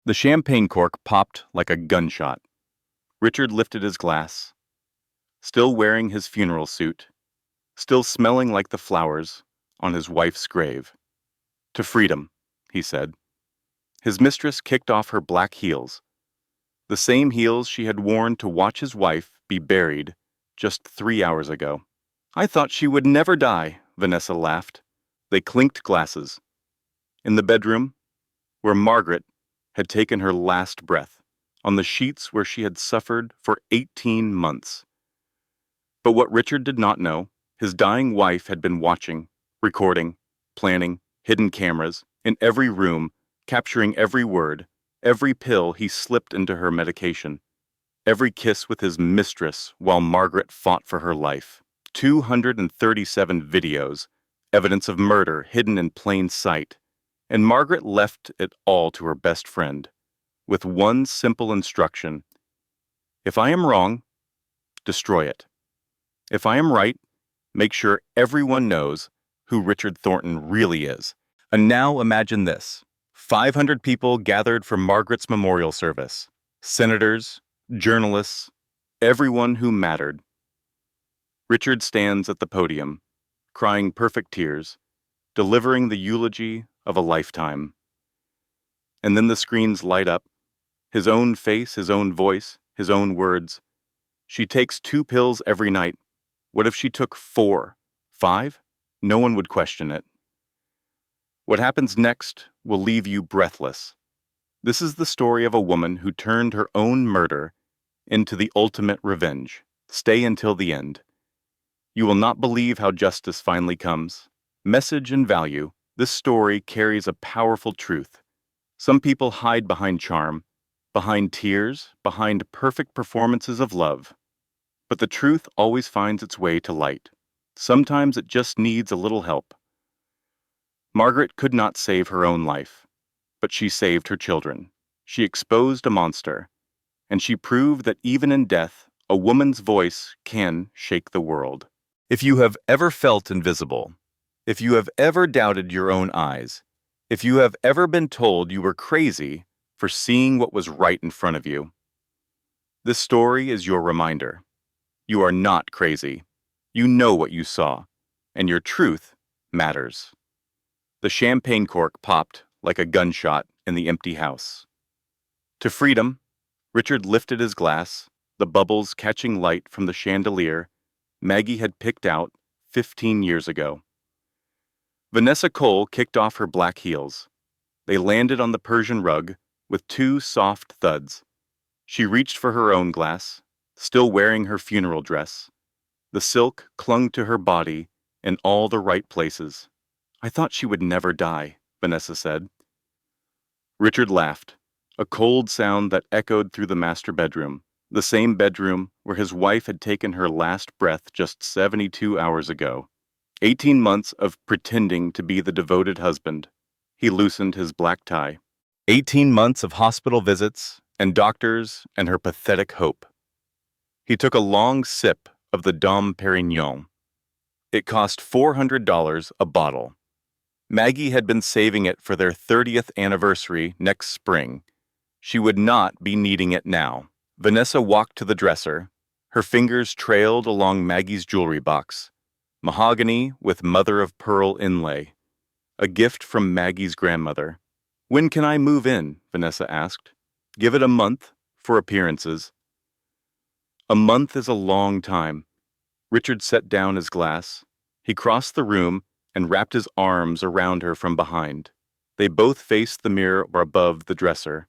The champagne cork popped like a gunshot. Richard lifted his glass, still wearing his funeral suit, still smelling like the flowers on his wife's grave. "To freedom," he said. His mistress kicked off her black heels, the same heels she had worn to watch his wife be buried just 3 hours ago. "I thought she would never die," Vanessa laughed. They clinked glasses. In the bedroom, where Margaret had taken her last breath, on the sheets where she had suffered for 18 months. But what Richard did not know, his dying wife had been watching, recording, planning, hidden cameras, in every room, capturing every word, every pill he slipped into her medication, every kiss with his mistress while Margaret fought for her life. 237 videos, evidence of murder hidden in plain sight, and Margaret left it all to her best friend, with one simple instruction: if I am wrong, destroy it. If I am right, make sure everyone knows who Richard Thornton really is. And now imagine this: 500 people gathered for Margaret's memorial service. Senators, journalists, everyone who mattered. Richard stands at the podium, crying perfect tears, delivering the eulogy of a lifetime. And then the screens light up. His own face, his own voice, his own words. "She takes 2 pills every night. What if she took 4, 5? No one would question it." What happens next will leave you breathless. This is the story of a woman who turned her own murder into the ultimate revenge. Stay until the end. You will not believe how justice finally comes. Message and value: this story carries a powerful truth. Some people hide behind charm, behind tears, behind perfect performances of love. But the truth always finds its way to light. Sometimes it just needs a little help. Margaret could not save her own life, but she saved her children. She exposed a monster, and she proved that even in death, a woman's voice can shake the world. If you have ever felt invisible, if you have ever doubted your own eyes, if you have ever been told you were crazy for seeing what was right in front of you, this story is your reminder. You are not crazy. You know what you saw, and your truth matters. The champagne cork popped like a gunshot in the empty house. To freedom, Richard lifted his glass, the bubbles catching light from the chandelier Maggie had picked out 15 years ago. Vanessa Cole kicked off her black heels. They landed on the Persian rug with 2 soft thuds. She reached for her own glass, still wearing her funeral dress. The silk clung to her body in all the right places. "I thought she would never die," Vanessa said. Richard laughed, a cold sound that echoed through the master bedroom, the same bedroom where his wife had taken her last breath just 72 hours ago. 18 months of pretending to be the devoted husband. He loosened his black tie. 18 months of hospital visits and doctors and her pathetic hope. He took a long sip of the Dom Perignon. It cost $400 a bottle. Maggie had been saving it for their 30th anniversary next spring. She would not be needing it now. Vanessa walked to the dresser. Her fingers trailed along Maggie's jewelry box. Mahogany with mother-of-pearl inlay. A gift from Maggie's grandmother. "When can I move in?" Vanessa asked. "Give it a month for appearances." A month is a long time. Richard set down his glass. He crossed the room and wrapped his arms around her from behind. They both faced the mirror above the dresser.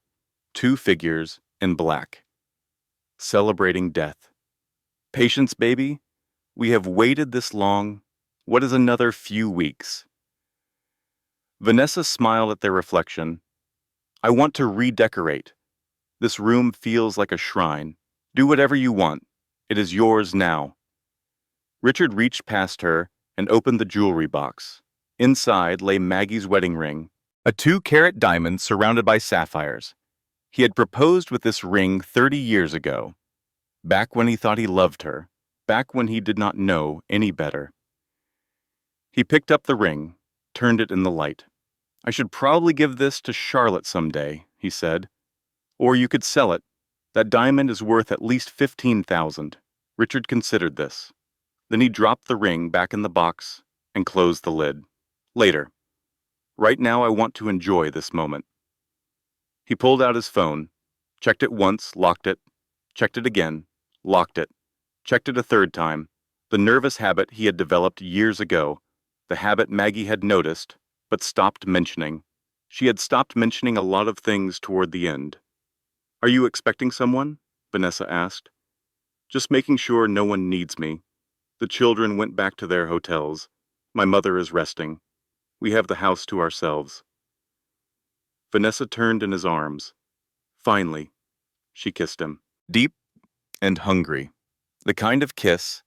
2 figures in black. Celebrating death. "Patience, baby. We have waited this long. What is another few weeks?" Vanessa smiled at their reflection. "I want to redecorate. This room feels like a shrine. Do whatever you want. It is yours now." Richard reached past her and opened the jewelry box. Inside lay Maggie's wedding ring, a 2-carat diamond surrounded by sapphires. He had proposed with this ring 30 years ago, back when he thought he loved her, back when he did not know any better. He picked up the ring, turned it in the light. "I should probably give this to Charlotte someday," he said. Or you could sell it. That diamond is worth at least 15,000. Richard considered this. Then he dropped the ring back in the box and closed the lid. Later. Right now I want to enjoy this moment. He pulled out his phone, checked it once, locked it, checked it again, locked it, checked it a third time. The nervous habit he had developed years ago, the habit Maggie had noticed, but stopped mentioning. She had stopped mentioning a lot of things toward the end. Are you expecting someone? Vanessa asked. Just making sure no one needs me. The children went back to their hotels. My mother is resting. We have the house to ourselves. Vanessa turned in his arms. Finally, she kissed him. Deep and hungry. The kind of kiss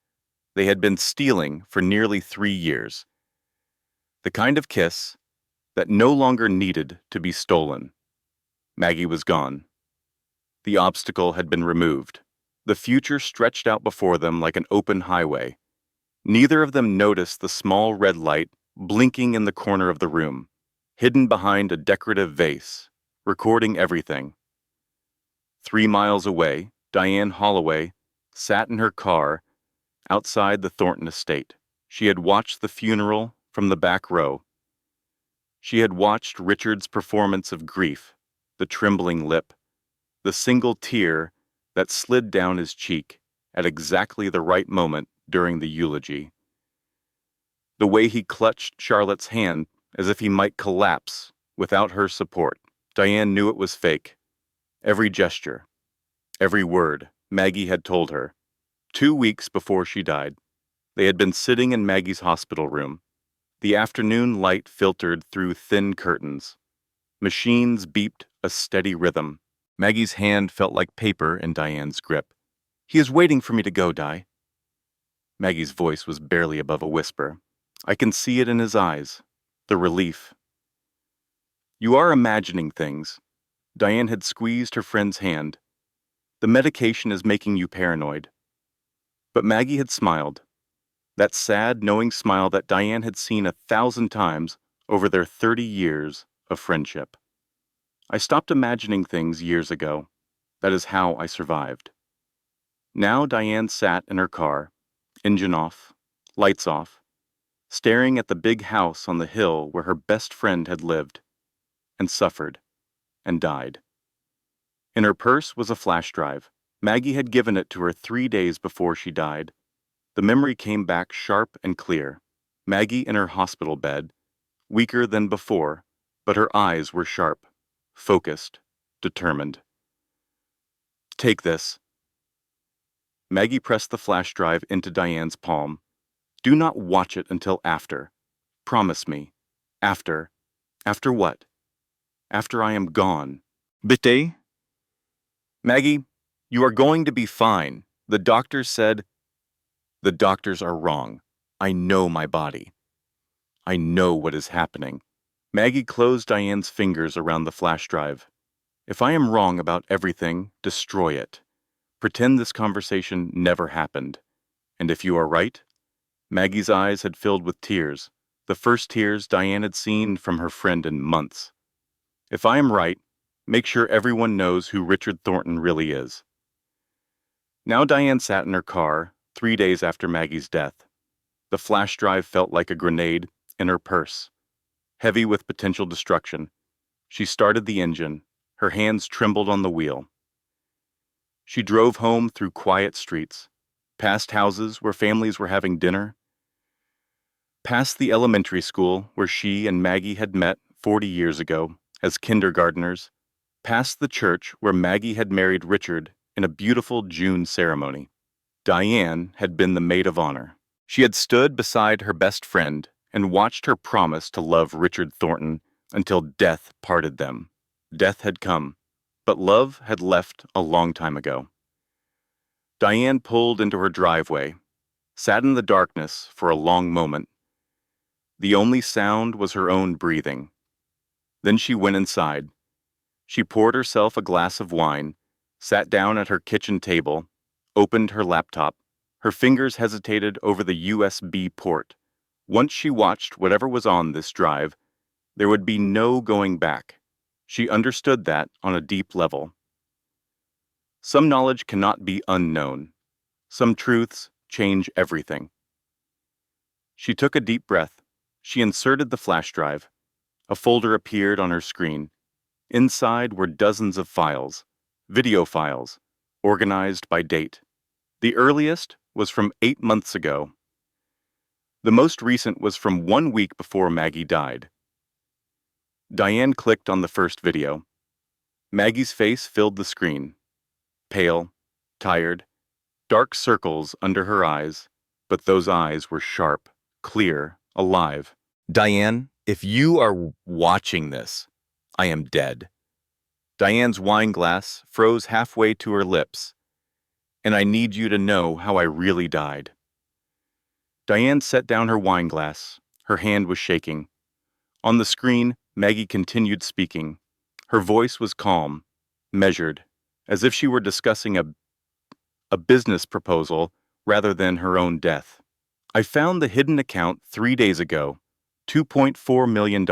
they had been stealing for nearly 3 years. The kind of kiss that no longer needed to be stolen. Maggie was gone. The obstacle had been removed. The future stretched out before them like an open highway. Neither of them noticed the small red light blinking in the corner of the room, hidden behind a decorative vase, recording everything. 3 miles away, Diane Holloway sat in her car outside the Thornton estate. She had watched the funeral from the back row. She had watched Richard's performance of grief, the trembling lip, the single tear that slid down his cheek at exactly the right moment during the eulogy. The way he clutched Charlotte's hand as if he might collapse without her support. Diane knew it was fake. Every gesture, every word Maggie had told her. 2 weeks before she died, they had been sitting in Maggie's hospital room. The afternoon light filtered through thin curtains. Machines beeped a steady rhythm. Maggie's hand felt like paper in Diane's grip. He is waiting for me to go, Di. Maggie's voice was barely above a whisper. I can see it in his eyes. The relief. You are imagining things. Diane had squeezed her friend's hand. The medication is making you paranoid. But Maggie had smiled. That sad, knowing smile that Diane had seen 1,000 times over their 30 years of friendship. I stopped imagining things years ago. That is how I survived. Now Diane sat in her car, engine off, lights off, staring at the big house on the hill where her best friend had lived, and suffered, and died. In her purse was a flash drive. Maggie had given it to her 3 days before she died. The memory came back sharp and clear. Maggie in her hospital bed, weaker than before, but her eyes were sharp, focused, determined. Take this. Maggie pressed the flash drive into Diane's palm. Do not watch it until after. Promise me. After. After what? After I am gone. Bitte? Maggie, you are going to be fine. The doctors said. The doctors are wrong. I know my body. I know what is happening. Maggie closed Diane's fingers around the flash drive. If I am wrong about everything, destroy it. Pretend this conversation never happened. And if you are right? Maggie's eyes had filled with tears, the first tears Diane had seen from her friend in months. If I am right, make sure everyone knows who Richard Thornton really is. Now Diane sat in her car, 3 days after Maggie's death. The flash drive felt like a grenade in her purse, heavy with potential destruction. She started the engine. Her hands trembled on the wheel. She drove home through quiet streets, past houses where families were having dinner, past the elementary school where she and Maggie had met 40 years ago as kindergartners, past the church where Maggie had married Richard in a beautiful June ceremony. Diane had been the maid of honor. She had stood beside her best friend and watched her promise to love Richard Thornton until death parted them. Death had come, but love had left a long time ago. Diane pulled into her driveway, sat in the darkness for a long moment. The only sound was her own breathing. Then she went inside. She poured herself a glass of wine, sat down at her kitchen table, opened her laptop. Her fingers hesitated over the USB port. Once she watched whatever was on this drive, there would be no going back. She understood that on a deep level. Some knowledge cannot be unknown. Some truths change everything. She took a deep breath. She inserted the flash drive. A folder appeared on her screen. Inside were dozens of files, video files, organized by date. The earliest was from 8 months ago. The most recent was from 1 week before Maggie died. Diane clicked on the first video. Maggie's face filled the screen. Pale, tired, dark circles under her eyes, but those eyes were sharp, clear, alive. Diane, if you are watching this, I am dead. Diane's wine glass froze halfway to her lips, and I need you to know how I really died. Diane set down her wine glass. Her hand was shaking. On the screen, Maggie continued speaking. Her voice was calm, measured, as if she were discussing a business proposal rather than her own death. I found the hidden account 3 days ago, $2.4 million,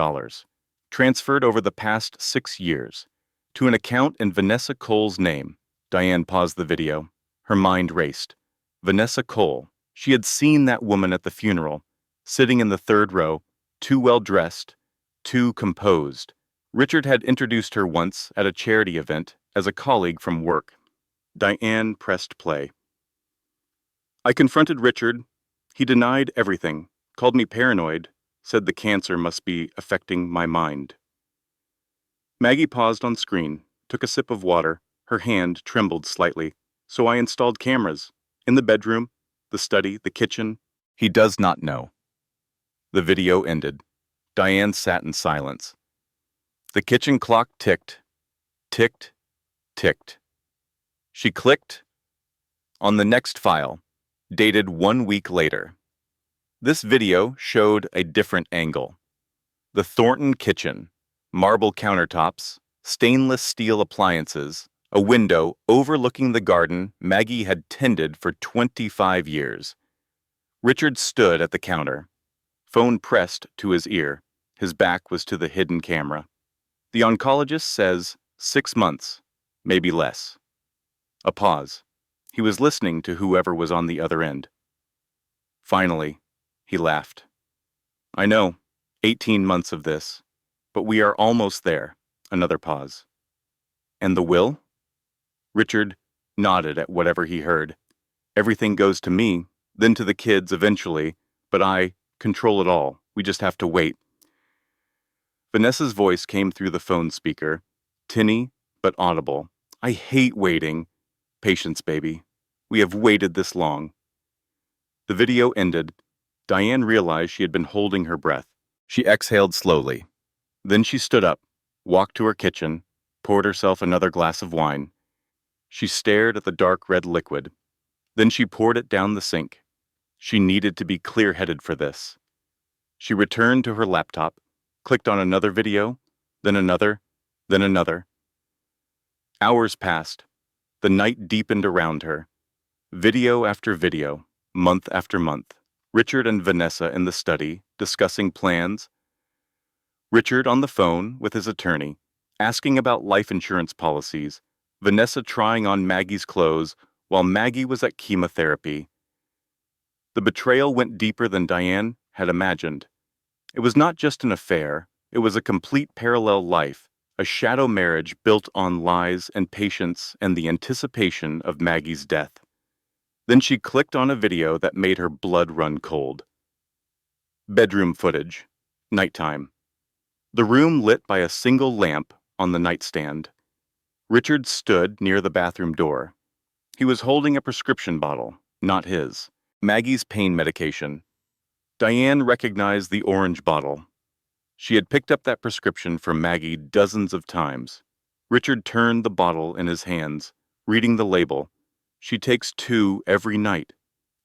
transferred over the past 6 years, to an account in Vanessa Cole's name. Diane paused the video. Her mind raced. Vanessa Cole. She had seen that woman at the funeral, sitting in the third row, too well dressed, too composed. Richard had introduced her once at a charity event as a colleague from work. Diane pressed play. I confronted Richard. He denied everything, called me paranoid, said the cancer must be affecting my mind. Maggie paused on screen, took a sip of water. Her hand trembled slightly. So I installed cameras in the bedroom, the study, the kitchen. He does not know. The video ended. Diane sat in silence. The kitchen clock ticked, ticked, ticked. She clicked on the next file, dated 1 week later. This video showed a different angle. The Thornton kitchen, marble countertops, stainless steel appliances, a window overlooking the garden Maggie had tended for 25 years. Richard stood at the counter, phone pressed to his ear. His back was to the hidden camera. The oncologist says 6 months, maybe less. A pause. He was listening to whoever was on the other end. Finally, he laughed. I know, 18 months of this, but we are almost there. Another pause. And the will? Richard nodded at whatever he heard. Everything goes to me, then to the kids eventually, but I control it all. We just have to wait. Vanessa's voice came through the phone speaker, tinny but audible. I hate waiting. Patience, baby. We have waited this long. The video ended. Diane realized she had been holding her breath. She exhaled slowly. Then she stood up, walked to her kitchen, poured herself another glass of wine. She stared at the dark red liquid. Then she poured it down the sink. She needed to be clear-headed for this. She returned to her laptop, clicked on another video, then another, then another. Hours passed. The night deepened around her. Video after video, month after month. Richard and Vanessa in the study, discussing plans. Richard on the phone with his attorney, asking about life insurance policies. Vanessa trying on Maggie's clothes while Maggie was at chemotherapy. The betrayal went deeper than Diane had imagined. It was not just an affair, it was a complete parallel life, a shadow marriage built on lies and patience and the anticipation of Maggie's death. Then she clicked on a video that made her blood run cold. Bedroom footage. Nighttime. The room lit by a single lamp on the nightstand. Richard stood near the bathroom door. He was holding a prescription bottle, not his. Maggie's pain medication. Diane recognized the orange bottle. She had picked up that prescription for Maggie dozens of times. Richard turned the bottle in his hands, reading the label. She takes 2 every night.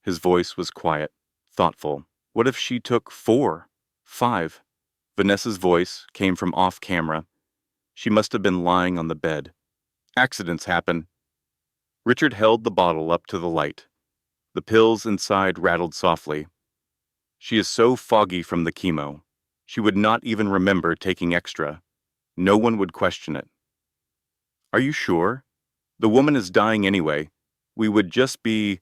His voice was quiet, thoughtful. What if she took 4, 5? Vanessa's voice came from off camera. She must have been lying on the bed. Accidents happen. Richard held the bottle up to the light. The pills inside rattled softly. She is so foggy from the chemo. She would not even remember taking extra. No one would question it. Are you sure? The woman is dying anyway. We would just be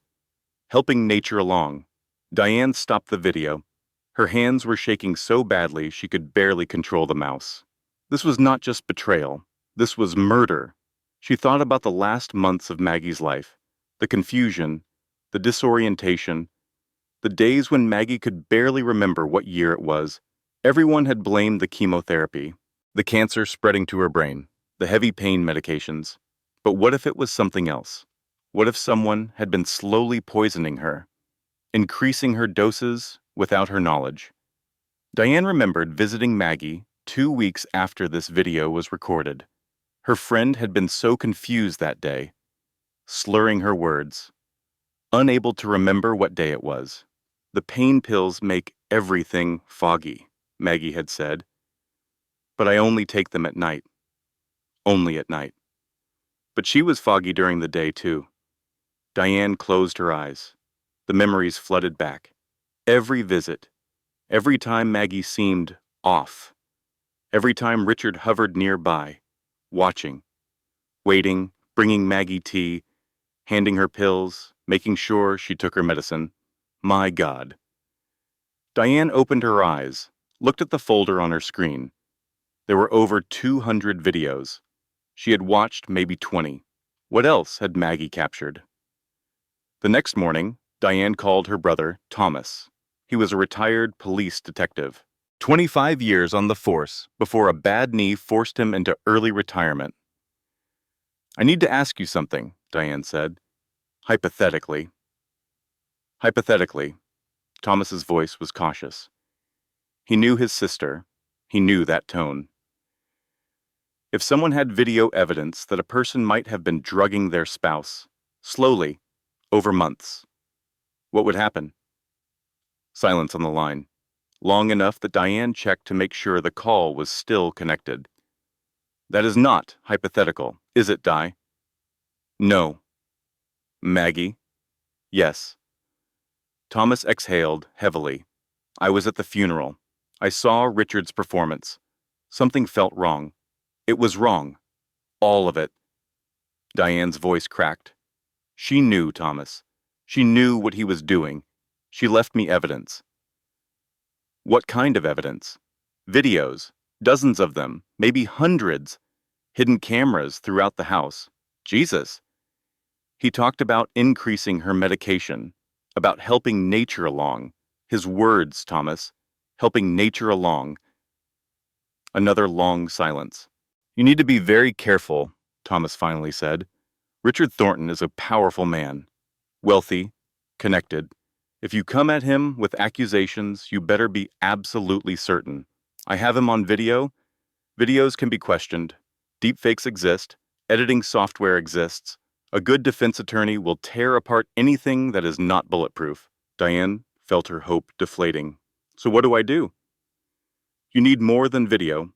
helping nature along. Diane stopped the video. Her hands were shaking so badly she could barely control the mouse. This was not just betrayal. This was murder. She thought about the last months of Maggie's life, the confusion, the disorientation, the days when Maggie could barely remember what year it was. Everyone had blamed the chemotherapy, the cancer spreading to her brain, the heavy pain medications. But what if it was something else? What if someone had been slowly poisoning her, increasing her doses without her knowledge? Diane remembered visiting Maggie 2 weeks after this video was recorded. Her friend had been so confused that day, slurring her words, unable to remember what day it was. The pain pills make everything foggy, Maggie had said. But I only take them at night. Only at night. But she was foggy during the day, too. Diane closed her eyes. The memories flooded back. Every visit, every time Maggie seemed off, every time Richard hovered nearby, watching, waiting, bringing Maggie tea, handing her pills, making sure she took her medicine. My God. Diane opened her eyes, looked at the folder on her screen. There were over 200 videos. She had watched maybe 20. What else had Maggie captured? The next morning, Diane called her brother, Thomas. He was a retired police detective. 25 years on the force before a bad knee forced him into early retirement. I need to ask you something, Diane said. Hypothetically. Hypothetically. Thomas's voice was cautious. He knew his sister. He knew that tone. If someone had video evidence that a person might have been drugging their spouse, slowly, over months, what would happen? Silence on the line, long enough that Diane checked to make sure the call was still connected. That is not hypothetical, is it, Di? No. Maggie? Yes. Thomas exhaled heavily. I was at the funeral. I saw Richard's performance. Something felt wrong. It was wrong. All of it. Diane's voice cracked. She knew, Thomas. She knew what he was doing. She left me evidence. What kind of evidence? Videos. Dozens of them. Maybe hundreds. Hidden cameras throughout the house. Jesus. He talked about increasing her medication, about helping nature along. His words, Thomas. Helping nature along. Another long silence. You need to be very careful, Thomas finally said. Richard Thornton is a powerful man. Wealthy, connected. If you come at him with accusations, you better be absolutely certain. I have him on video. Videos can be questioned. Deepfakes exist. Editing software exists. A good defense attorney will tear apart anything that is not bulletproof. Diane felt her hope deflating. So what do I do? You need more than video.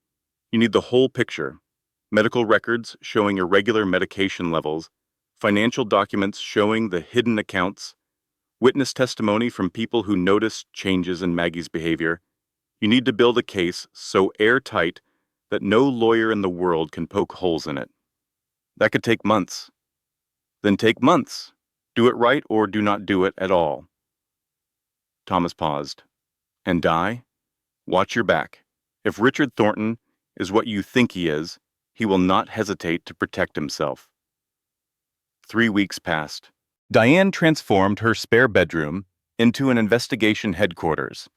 You need the whole picture. Medical records showing irregular medication levels, financial documents showing the hidden accounts, witness testimony from people who noticed changes in Maggie's behavior. You need to build a case so airtight that no lawyer in the world can poke holes in it. That could take months. Then take months. Do it right or do not do it at all. Thomas paused. And Di, watch your back. If Richard Thornton is what you think he is, he will not hesitate to protect himself. 3 weeks passed. Diane transformed her spare bedroom into an investigation headquarters.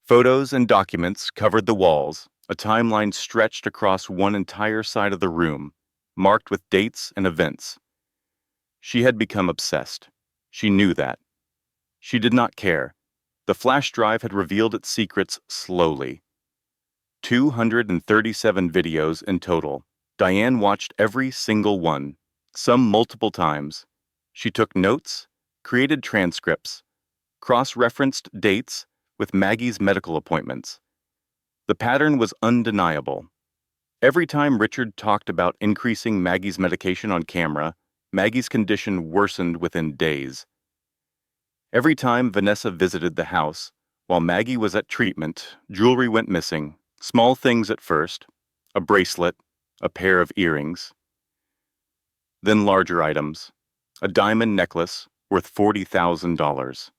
Photos and documents covered the walls. A timeline stretched across one entire side of the room, marked with dates and events. She had become obsessed. She knew that. She did not care. The flash drive had revealed its secrets slowly. 237 videos in total. Diane watched every single one, some multiple times. She took notes, created transcripts, cross-referenced dates with Maggie's medical appointments. The pattern was undeniable. Every time Richard talked about increasing Maggie's medication on camera, Maggie's condition worsened within days. Every time Vanessa visited the house, while Maggie was at treatment, jewelry went missing. Small things at first, a bracelet, a pair of earrings. Then larger items, a diamond necklace worth $40,000.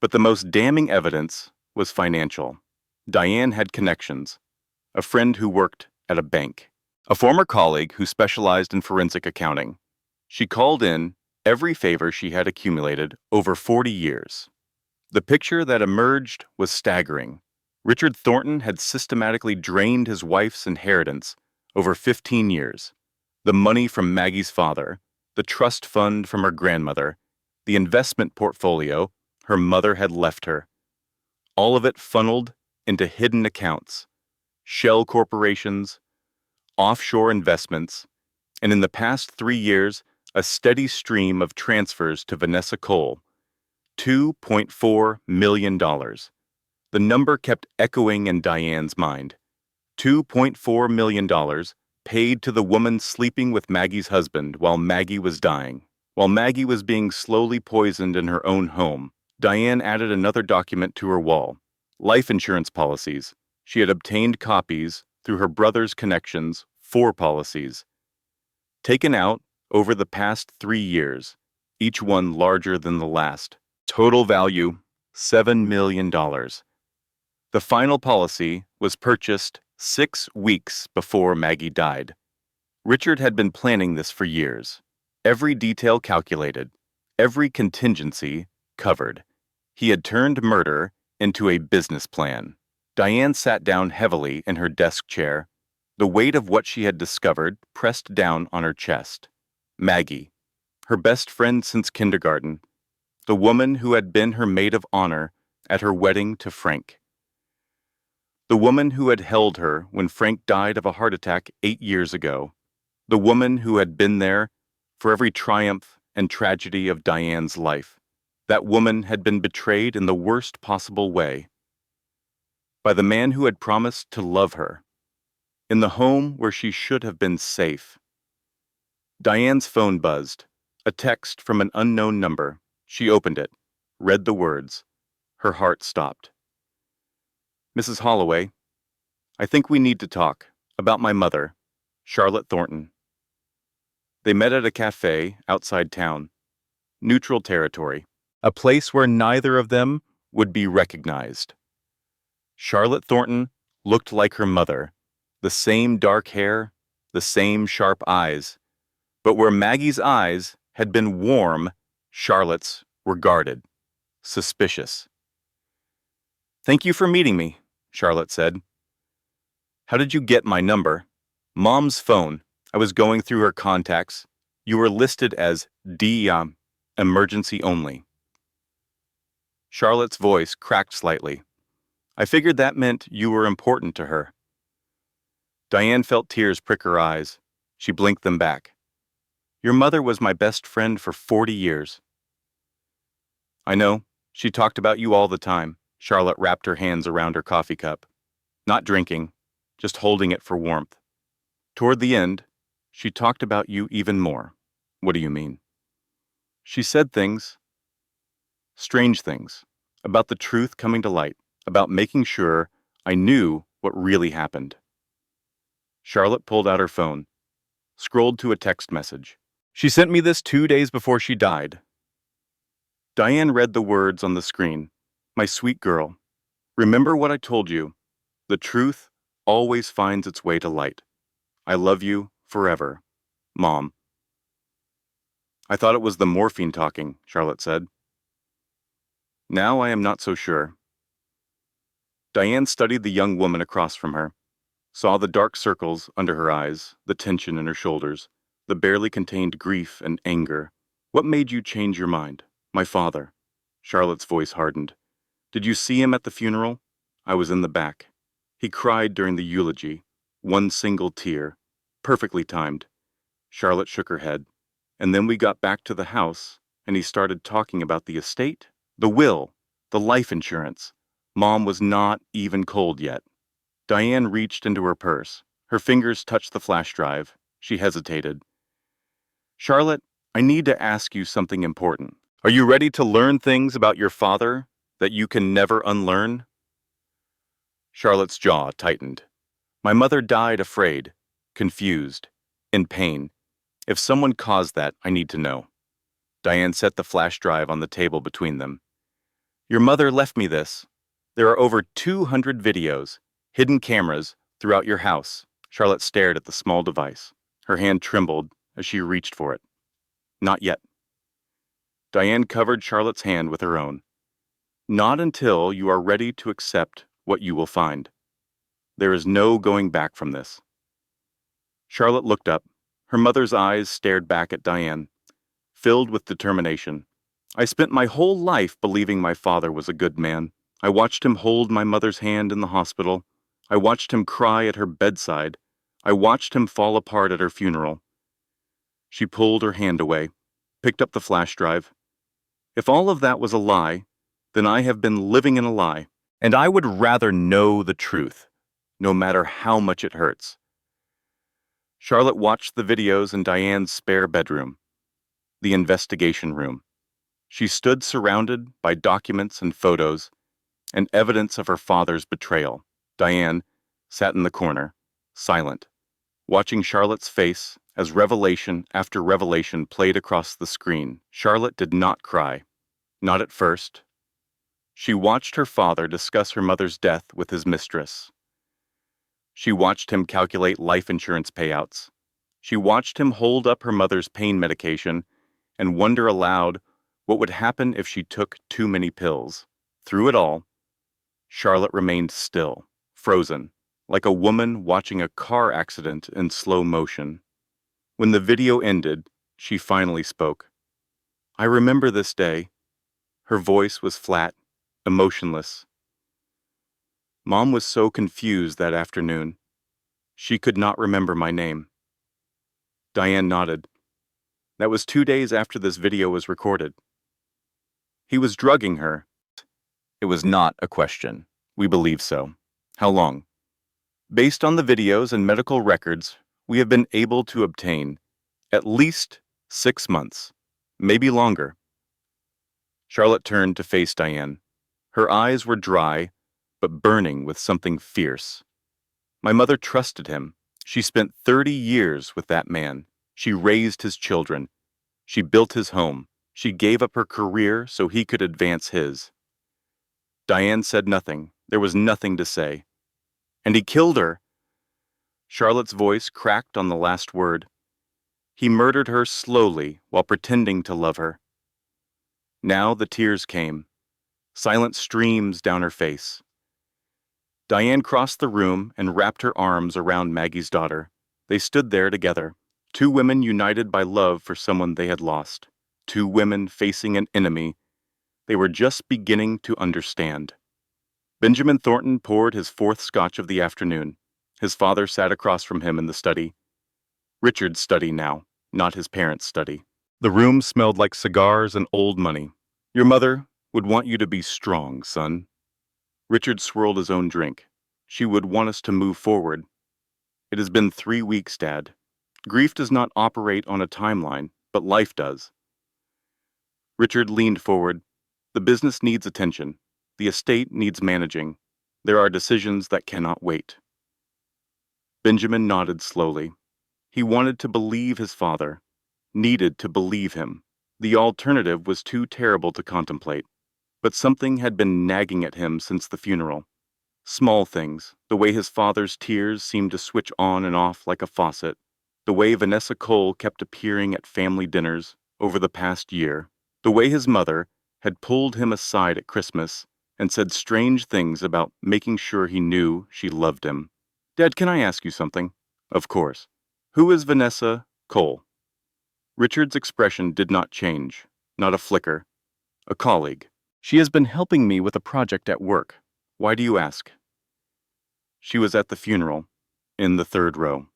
But the most damning evidence was financial. Diane had connections, a friend who worked at a bank, a former colleague who specialized in forensic accounting. She called in every favor she had accumulated over 40 years. The picture that emerged was staggering. Richard Thornton had systematically drained his wife's inheritance over 15 years. The money from Maggie's father, the trust fund from her grandmother, the investment portfolio her mother had left her. All of it funneled into hidden accounts, shell corporations, offshore investments, and in the past 3 years, a steady stream of transfers to Vanessa Cole, $2.4 million. The number kept echoing in Diane's mind. $2.4 million paid to the woman sleeping with Maggie's husband while Maggie was dying. While Maggie was being slowly poisoned in her own home, Diane added another document to her wall. Life insurance policies. She had obtained copies through her brother's connections, 4 policies. Taken out over the past 3 years, each one larger than the last. Total value, $7 million. The final policy was purchased 6 weeks before Maggie died. Richard had been planning this for years. Every detail calculated, every contingency covered. He had turned murder into a business plan. Diane sat down heavily in her desk chair, the weight of what she had discovered pressed down on her chest. Maggie, her best friend since kindergarten, the woman who had been her maid of honor at her wedding to Frank. The woman who had held her when Frank died of a heart attack 8 years ago. The woman who had been there for every triumph and tragedy of Diane's life. That woman had been betrayed in the worst possible way. By the man who had promised to love her. In the home where she should have been safe. Diane's phone buzzed. A text from an unknown number. She opened it, read the words. Her heart stopped. Mrs. Holloway, I think we need to talk about my mother, Charlotte Thornton. They met at a cafe outside town, neutral territory, a place where neither of them would be recognized. Charlotte Thornton looked like her mother, the same dark hair, the same sharp eyes, but where Maggie's eyes had been warm, Charlotte's were guarded, suspicious. Thank you for meeting me, Charlotte said. How did you get my number? Mom's phone. I was going through her contacts. You were listed as emergency only. Charlotte's voice cracked slightly. I figured that meant you were important to her. Diane felt tears prick her eyes. She blinked them back. Your mother was my best friend for 40 years. I know. She talked about you all the time. Charlotte wrapped her hands around her coffee cup. Not drinking, just holding it for warmth. Toward the end, she talked about you even more. What do you mean? She said things, strange things, about the truth coming to light, about making sure I knew what really happened. Charlotte pulled out her phone, scrolled to a text message. She sent me this 2 days before she died. Diane read the words on the screen. My sweet girl, remember what I told you. The truth always finds its way to light. I love you forever, Mom. I thought it was the morphine talking, Charlotte said. Now I am not so sure. Diane studied the young woman across from her, saw the dark circles under her eyes, the tension in her shoulders, the barely contained grief and anger. What made you change your mind? My father. Charlotte's voice hardened. Did you see him at the funeral? I was in the back. He cried during the eulogy, one single tear, perfectly timed. Charlotte shook her head. And then we got back to the house, and he started talking about the estate, the will, the life insurance. Mom was not even cold yet. Diane reached into her purse. Her fingers touched the flash drive. She hesitated. Charlotte, I need to ask you something important. Are you ready to learn things about your father that you can never unlearn? Charlotte's jaw tightened. My mother died afraid, confused, in pain. If someone caused that, I need to know. Diane set the flash drive on the table between them. Your mother left me this. There are over 200 videos, hidden cameras, throughout your house. Charlotte stared at the small device. Her hand trembled as she reached for it. Not yet. Diane covered Charlotte's hand with her own. Not until you are ready to accept what you will find. There is no going back from this. Charlotte looked up. Her mother's eyes stared back at Diane, filled with determination. I spent my whole life believing my father was a good man. I watched him hold my mother's hand in the hospital. I watched him cry at her bedside. I watched him fall apart at her funeral. She pulled her hand away, picked up the flash drive. If all of that was a lie, then I have been living in a lie, and I would rather know the truth, no matter how much it hurts. Charlotte watched the videos in Diane's spare bedroom, the investigation room. She stood surrounded by documents and photos and evidence of her father's betrayal. Diane sat in the corner, silent, watching Charlotte's face as revelation after revelation played across the screen. Charlotte did not cry, not at first. She watched her father discuss her mother's death with his mistress. She watched him calculate life insurance payouts. She watched him hold up her mother's pain medication and wonder aloud what would happen if she took too many pills. Through it all, Charlotte remained still, frozen, like a woman watching a car accident in slow motion. When the video ended, she finally spoke. I remember this day. Her voice was flat, emotionless. Mom was so confused that afternoon. She could not remember my name. Diane nodded. That was 2 days after this video was recorded. He was drugging her. It was not a question. We believe so. How long? Based on the videos and medical records, we have been able to obtain at least 6 months, maybe longer. Charlotte turned to face Diane. Her eyes were dry, but burning with something fierce. My mother trusted him. She spent 30 years with that man. She raised his children. She built his home. She gave up her career so he could advance his. Diane said nothing. There was nothing to say. And he killed her. Charlotte's voice cracked on the last word. He murdered her slowly while pretending to love her. Now the tears came, silent streams down her face. Diane crossed the room and wrapped her arms around Maggie's daughter. They stood there together, 2 women united by love for someone they had lost, 2 women facing an enemy they were just beginning to understand. Benjamin Thornton poured his 4th scotch of the afternoon. His father sat across from him in the study. Richard's study now, not his parents' study. The room smelled like cigars and old money. Your mother would want you to be strong, son. Richard swirled his own drink. She would want us to move forward. It has been 3 weeks, Dad. Grief does not operate on a timeline, but life does. Richard leaned forward. The business needs attention. The estate needs managing. There are decisions that cannot wait. Benjamin nodded slowly. He wanted to believe his father, needed to believe him. The alternative was too terrible to contemplate. But something had been nagging at him since the funeral. Small things, the way his father's tears seemed to switch on and off like a faucet, the way Vanessa Cole kept appearing at family dinners over the past year, the way his mother had pulled him aside at Christmas and said strange things about making sure he knew she loved him. Dad, can I ask you something? Of course. Who is Vanessa Cole? Richard's expression did not change, not a flicker. A colleague. She has been helping me with a project at work. Why do you ask? She was at the funeral, in the 3rd row.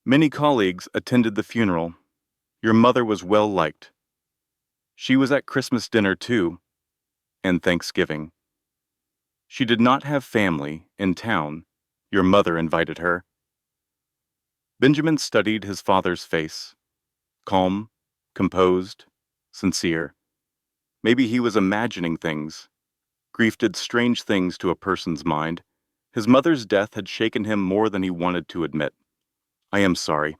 Many colleagues attended the funeral. Your mother was well liked. She was at Christmas dinner too, and Thanksgiving. She did not have family in town. Your mother invited her. Benjamin studied his father's face. Calm, composed, sincere. Maybe he was imagining things. Grief did strange things to a person's mind. His mother's death had shaken him more than he wanted to admit. I am sorry.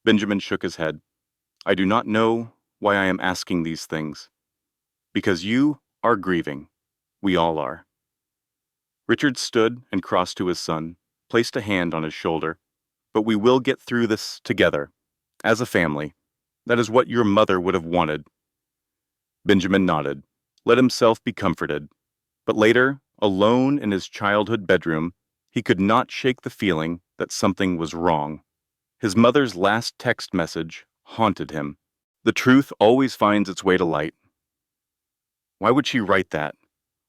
Benjamin shook his head. I do not know why I am asking these things. Because you are grieving. We all are. Richard stood and crossed to his son, placed a hand on his shoulder. But we will get through this together, as a family. That is what your mother would have wanted. Benjamin nodded, let himself be comforted. But later, alone in his childhood bedroom, he could not shake the feeling that something was wrong. His mother's last text message haunted him. The truth always finds its way to light. Why would she write that?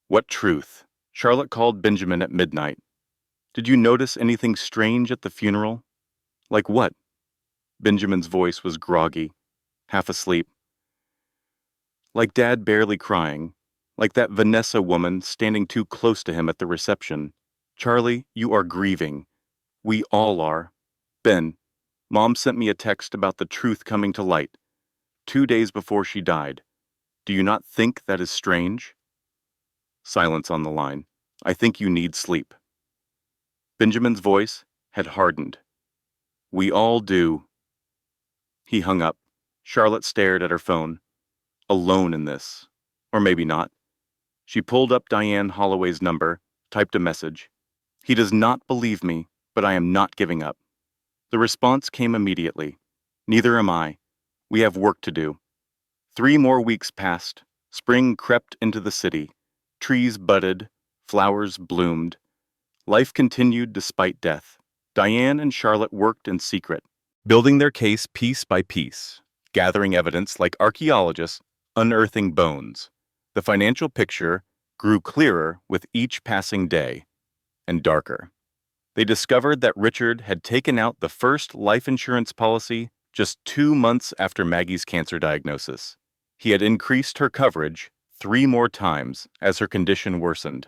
What truth? Charlotte called Benjamin at midnight. Did you notice anything strange at the funeral? Like what? Benjamin's voice was groggy, half asleep. Like Dad barely crying, like that Vanessa woman standing too close to him at the reception. Charlie, you are grieving. We all are. Ben, Mom sent me a text about the truth coming to light, 2 days before she died. Do you not think that is strange? Silence on the line. I think you need sleep. Benjamin's voice had hardened. We all do. He hung up. Charlotte stared at her phone. Alone in this. Or maybe not. She pulled up Diane Holloway's number, typed a message. He does not believe me, but I am not giving up. The response came immediately. Neither am I. We have work to do. 3 more weeks passed. Spring crept into the city. Trees budded. Flowers bloomed. Life continued despite death. Diane and Charlotte worked in secret, building their case piece by piece, gathering evidence like archaeologists unearthing bones. The financial picture grew clearer with each passing day, and darker. They discovered that Richard had taken out the first life insurance policy just 2 months after Maggie's cancer diagnosis. He had increased her coverage 3 more times as her condition worsened.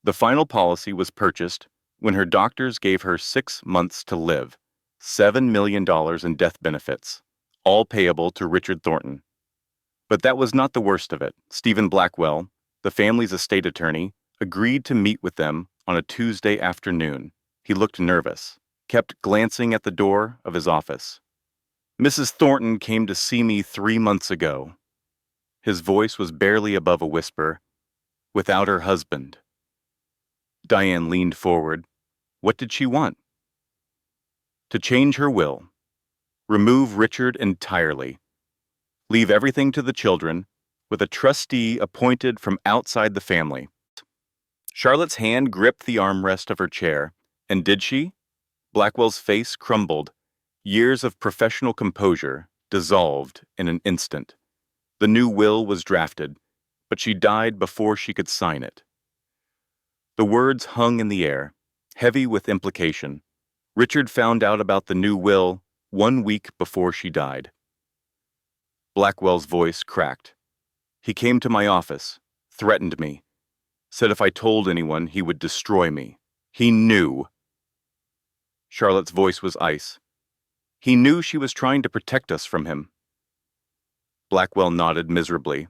The final policy was purchased when her doctors gave her 6 months to live, $7 million in death benefits, all payable to Richard Thornton. But that was not the worst of it. Stephen Blackwell, the family's estate attorney, agreed to meet with them on a Tuesday afternoon. He looked nervous, kept glancing at the door of his office. Mrs. Thornton came to see me 3 months ago. His voice was barely above a whisper. Without her husband. Diane leaned forward. What did she want? To change her will. Remove Richard entirely. Leave everything to the children, with a trustee appointed from outside the family. Charlotte's hand gripped the armrest of her chair. And did she? Blackwell's face crumbled. Years of professional composure dissolved in an instant. The new will was drafted, but she died before she could sign it. The words hung in the air, heavy with implication. Richard found out about the new will 1 week before she died. Blackwell's voice cracked. He came to my office, threatened me, said if I told anyone he would destroy me. He knew. Charlotte's voice was ice. He knew she was trying to protect us from him. Blackwell nodded miserably.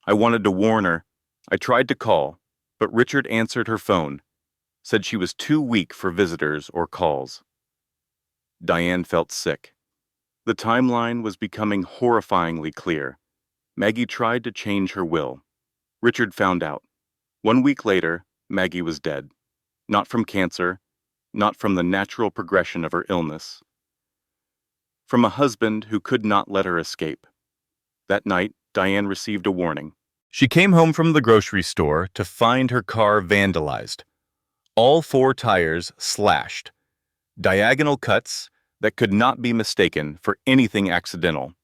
I wanted to warn her. I tried to call, but Richard answered her phone, said she was too weak for visitors or calls. Diane felt sick. The timeline was becoming horrifyingly clear. Maggie tried to change her will. Richard found out. 1 week later, Maggie was dead. Not from cancer, not from the natural progression of her illness. From a husband who could not let her escape. That night, Diane received a warning. She came home from the grocery store to find her car vandalized. All 4 tires slashed. Diagonal cuts that could not be mistaken for anything accidental.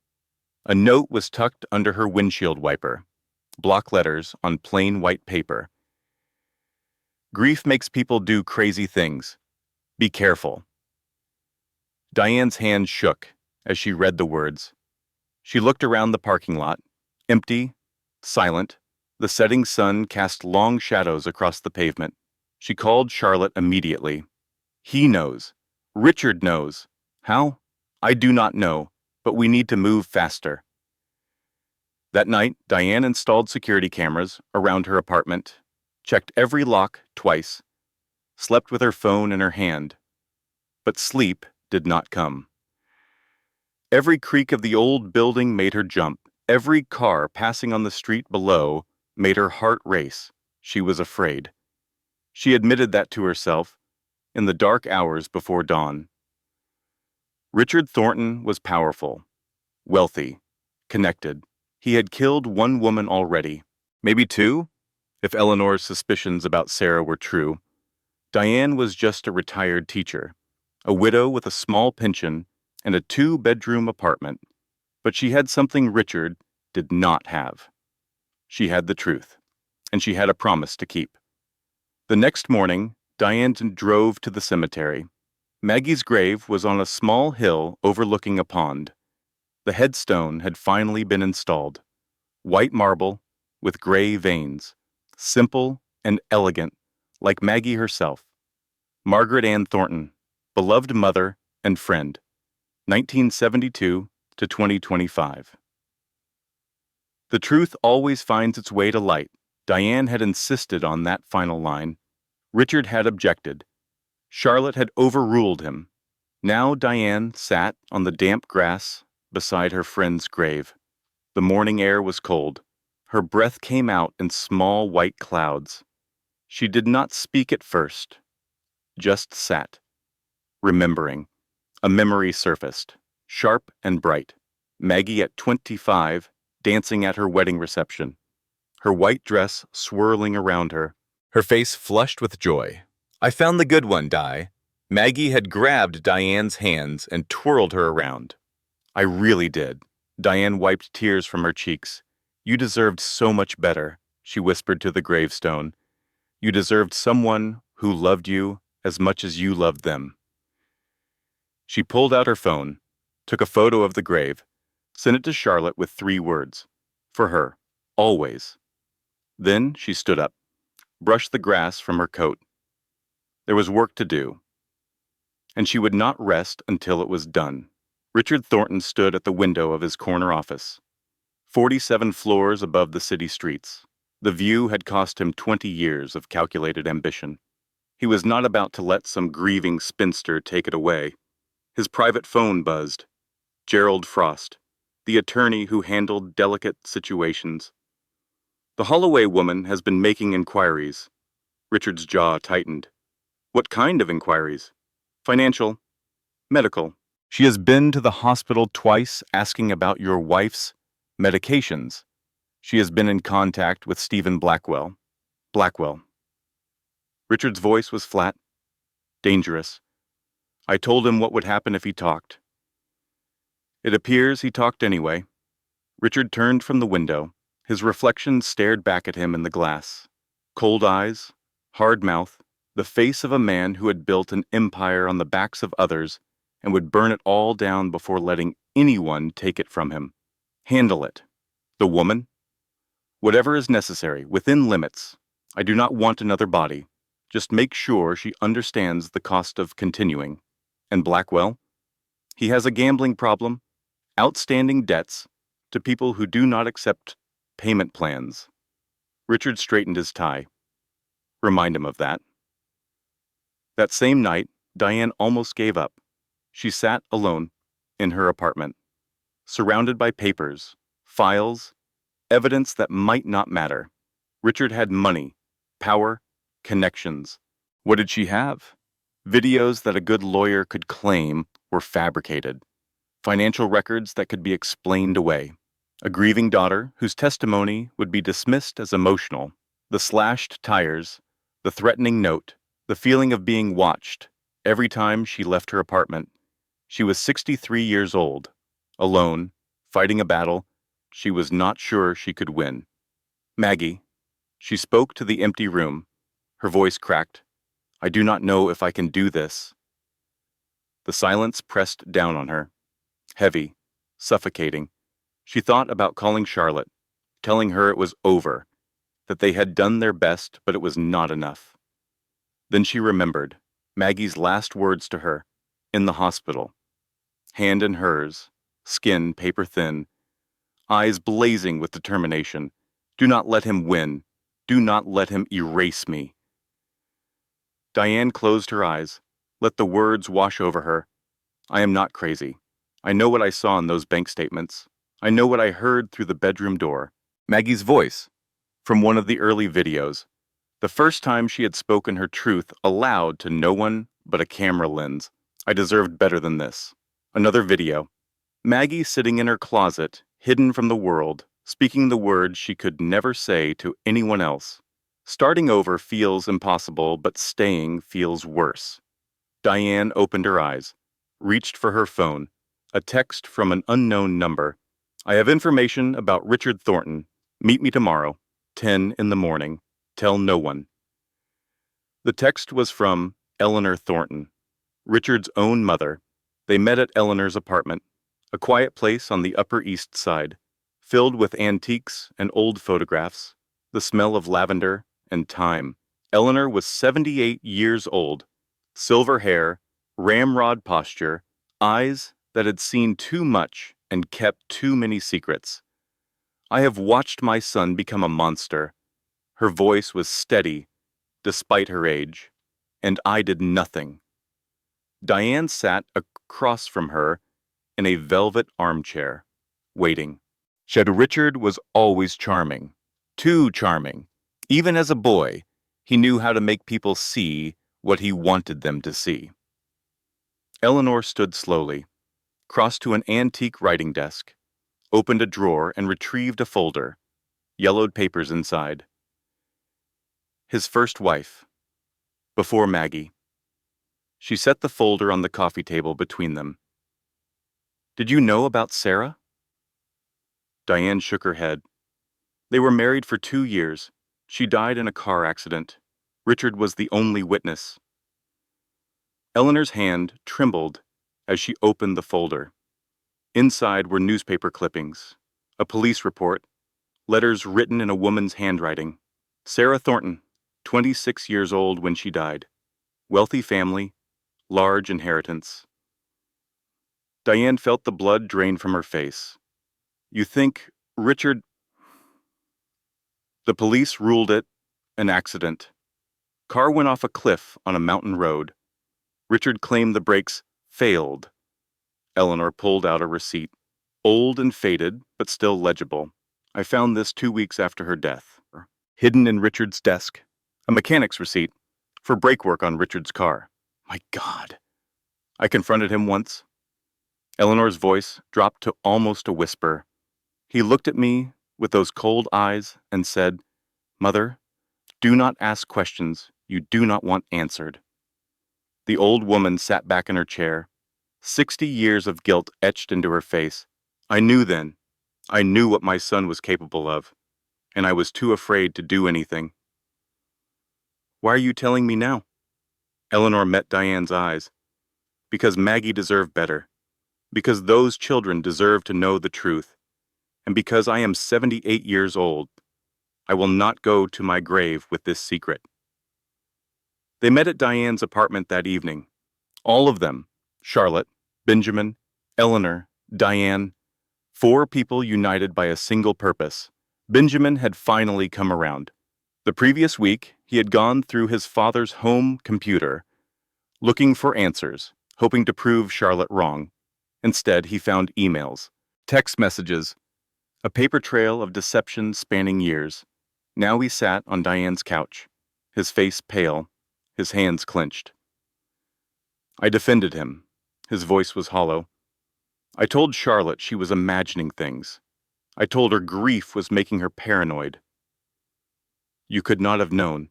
A note was tucked under her windshield wiper. Block letters on plain white paper. Grief makes people do crazy things. Be careful. Diane's hand shook as she read the words. She looked around the parking lot, empty, silent. The setting sun cast long shadows across the pavement. She called Charlotte immediately. He knows. Richard knows. How? I do not know, but we need to move faster. That night, Diane installed security cameras around her apartment, checked every lock twice, slept with her phone in her hand. But sleep did not come. Every creak of the old building made her jump. Every car passing on the street below made her heart race. She was afraid. She admitted that to herself in the dark hours before dawn. Richard Thornton was powerful, wealthy, connected. He had killed one woman already, maybe two, if Eleanor's suspicions about Sarah were true. Diane was just a retired teacher, a widow with a small pension and a two-bedroom apartment, but she had something Richard did not have. She had the truth, and she had a promise to keep. The next morning, Diane drove to the cemetery. Maggie's grave was on a small hill overlooking a pond. The headstone had finally been installed. White marble with gray veins, simple and elegant, like Maggie herself. Margaret Ann Thornton, beloved mother and friend, 1972 to 2025. The truth always finds its way to light. Diane had insisted on that final line. Richard had objected. Charlotte had overruled him. Now Diane sat on the damp grass beside her friend's grave. The morning air was cold. Her breath came out in small white clouds. She did not speak at first, just sat, remembering. A memory surfaced, sharp and bright. Maggie at 25, dancing at her wedding reception, her white dress swirling around her, her face flushed with joy. "I found the good one, Di." Maggie had grabbed Diane's hands and twirled her around. "I really did." Diane wiped tears from her cheeks. "You deserved so much better," she whispered to the gravestone. "You deserved someone who loved you as much as you loved them." She pulled out her phone, took a photo of the grave, sent it to Charlotte with 3 words. For her, always. Then she stood up, brushed the grass from her coat. There was work to do, and she would not rest until it was done. Richard Thornton stood at the window of his corner office, 47 floors above the city streets. The view had cost him 20 years of calculated ambition. He was not about to let some grieving spinster take it away. His private phone buzzed. Gerald Frost, the attorney who handled delicate situations. "The Holloway woman has been making inquiries." Richard's jaw tightened. "What kind of inquiries?" "Financial, medical. She has been to the hospital twice asking about your wife's medications. She has been in contact with Stephen Blackwell." Blackwell. Richard's voice was flat, dangerous. "I told him what would happen if he talked." It appears he talked anyway. Richard turned from the window. His reflection stared back at him in the glass. Cold eyes, hard mouth, the face of a man who had built an empire on the backs of others and would burn it all down before letting anyone take it from him. Handle it. The woman? Whatever is necessary, within limits. I do not want another body. Just make sure she understands the cost of continuing. And Blackwell? He has a gambling problem, outstanding debts to people who do not accept payment plans. Richard straightened his tie. Remind him of that. That same night, Diane almost gave up. She sat alone in her apartment, surrounded by papers, files, evidence that might not matter. Richard had money, power, connections. What did she have? Videos that a good lawyer could claim were fabricated. Financial records that could be explained away. A grieving daughter whose testimony would be dismissed as emotional. The slashed tires, the threatening note, the feeling of being watched every time she left her apartment. She was 63 years old, alone, fighting a battle she was not sure she could win. "Maggie." She spoke to the empty room. Her voice cracked. "I do not know if I can do this." The silence pressed down on her, heavy, suffocating. She thought about calling Charlotte, telling her it was over, that they had done their best, but it was not enough. Then she remembered Maggie's last words to her, in the hospital. Hand in hers, skin paper thin, eyes blazing with determination. "Do not let him win. Do not let him erase me." Diane closed her eyes, let the words wash over her. "I am not crazy. I know what I saw in those bank statements. I know what I heard through the bedroom door. Maggie's voice, from one of the early videos. The first time she had spoken her truth aloud to no one but a camera lens. I deserved better than this. Another video. Maggie sitting in her closet, hidden from the world, speaking the words she could never say to anyone else. Starting over feels impossible, but staying feels worse. Diane opened her eyes, reached for her phone. A text from an unknown number. I have information about Richard Thornton. Meet me tomorrow, 10 in the morning. Tell no one. The text was from Eleanor Thornton, Richard's own mother. They met at Eleanor's apartment, a quiet place on the Upper East Side, filled with antiques and old photographs, the smell of lavender and time. Eleanor was 78 years old, silver hair, ramrod posture, eyes that had seen too much and kept too many secrets. I have watched my son become a monster. Her voice was steady, despite her age, and I did nothing. Diane sat across from her in a velvet armchair, waiting. Richard was always charming, too charming. Even as a boy, he knew how to make people see what he wanted them to see. Eleanor stood slowly, crossed to an antique writing desk, opened a drawer and retrieved a folder, yellowed papers inside. His first wife, before Maggie. She set the folder on the coffee table between them. Did you know about Sarah? Diane shook her head. They were married for 2 years. She died in a car accident. Richard was the only witness. Eleanor's hand trembled as she opened the folder. Inside were newspaper clippings, a police report, letters written in a woman's handwriting. Sarah Thornton, 26 years old when she died. Wealthy family, large inheritance. Diane felt the blood drain from her face. You think Richard... The police ruled it an accident. Car went off a cliff on a mountain road. Richard claimed the brakes failed. Eleanor pulled out a receipt. Old and faded, but still legible. I found this 2 weeks after her death. Hidden in Richard's desk. A mechanic's receipt for brake work on Richard's car. My God. I confronted him once. Eleanor's voice dropped to almost a whisper. He looked at me with those cold eyes and said, Mother, do not ask questions you do not want answered. The old woman sat back in her chair, 60 years of guilt etched into her face. I knew then. I knew what my son was capable of, and I was too afraid to do anything. Why are you telling me now? Eleanor met Diane's eyes. Because Maggie deserved better. Because those children deserve to know the truth. And because I am 78 years old, I will not go to my grave with this secret. They met at Diane's apartment that evening. All of them, Charlotte, Benjamin, Eleanor, Diane, 4 people united by a single purpose. Benjamin had finally come around. The previous week, he had gone through his father's home computer, looking for answers, hoping to prove Charlotte wrong. Instead, he found emails, text messages, a paper trail of deception spanning years. Now he sat on Diane's couch, his face pale, his hands clenched. I defended him. His voice was hollow. I told Charlotte she was imagining things. I told her grief was making her paranoid. You could not have known.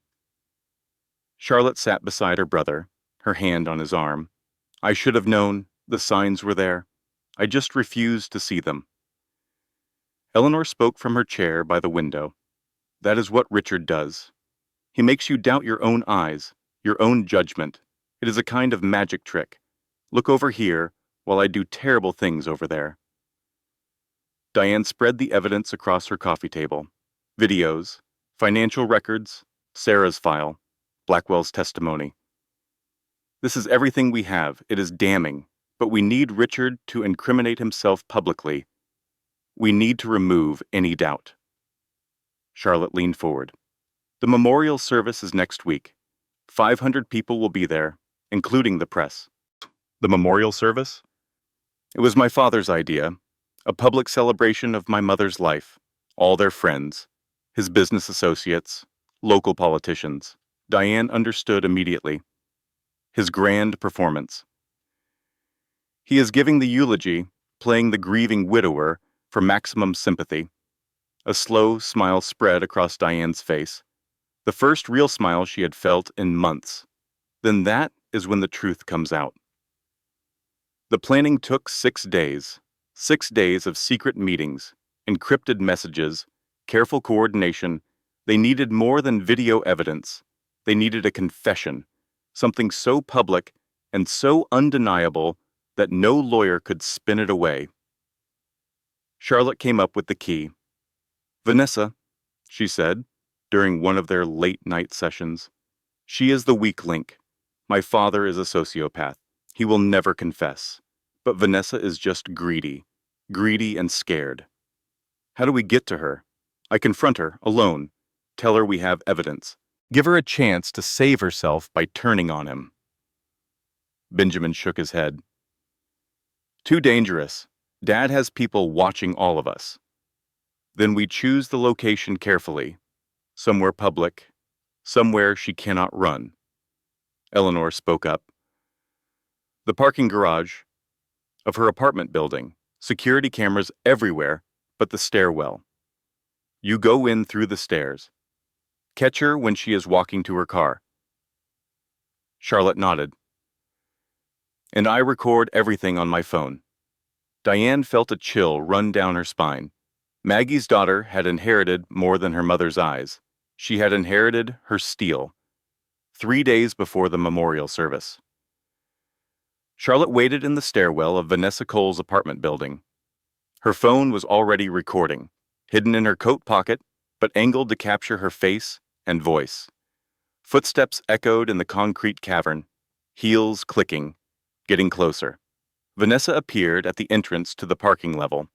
Charlotte sat beside her brother, her hand on his arm. I should have known. The signs were there. I just refused to see them. Eleanor spoke from her chair by the window. That is what Richard does. He makes you doubt your own eyes, your own judgment. It is a kind of magic trick. Look over here while I do terrible things over there. Diane spread the evidence across her coffee table. Videos, financial records, Sarah's file, Blackwell's testimony. This is everything we have. It is damning, but we need Richard to incriminate himself publicly. We need to remove any doubt. Charlotte leaned forward. The memorial service is next week. 500 people will be there, including the press. The memorial service? It was my father's idea, a public celebration of my mother's life, all their friends, his business associates, local politicians. Diane understood immediately. His grand performance. He is giving the eulogy, playing the grieving widower for maximum sympathy. A slow smile spread across Diane's face, the first real smile she had felt in months. Then that is when the truth comes out. The planning took 6 days. 6 days of secret meetings, encrypted messages, careful coordination. They needed more than video evidence. They needed a confession, something so public and so undeniable that no lawyer could spin it away. Charlotte came up with the key. "Vanessa," she said, during one of their late-night sessions, "she is the weak link. My father is a sociopath. He will never confess. But Vanessa is just greedy and scared. How do we get to her? I confront her, alone, tell her we have evidence, give her a chance to save herself by turning on him." Benjamin shook his head. "Too dangerous. Dad has people watching all of us. Then we choose the location carefully. Somewhere public, somewhere she cannot run." Eleanor spoke up. "The parking garage of her apartment building, security cameras everywhere but the stairwell. You go in through the stairs. Catch her when she is walking to her car." Charlotte nodded. "And I record everything on my phone." Diane felt a chill run down her spine. Maggie's daughter had inherited more than her mother's eyes. She had inherited her steel. 3 days before the memorial service. Charlotte waited in the stairwell of Vanessa Cole's apartment building. Her phone was already recording, hidden in her coat pocket, but angled to capture her face and voice. Footsteps echoed in the concrete cavern, heels clicking, getting closer. Vanessa appeared at the entrance to the parking level.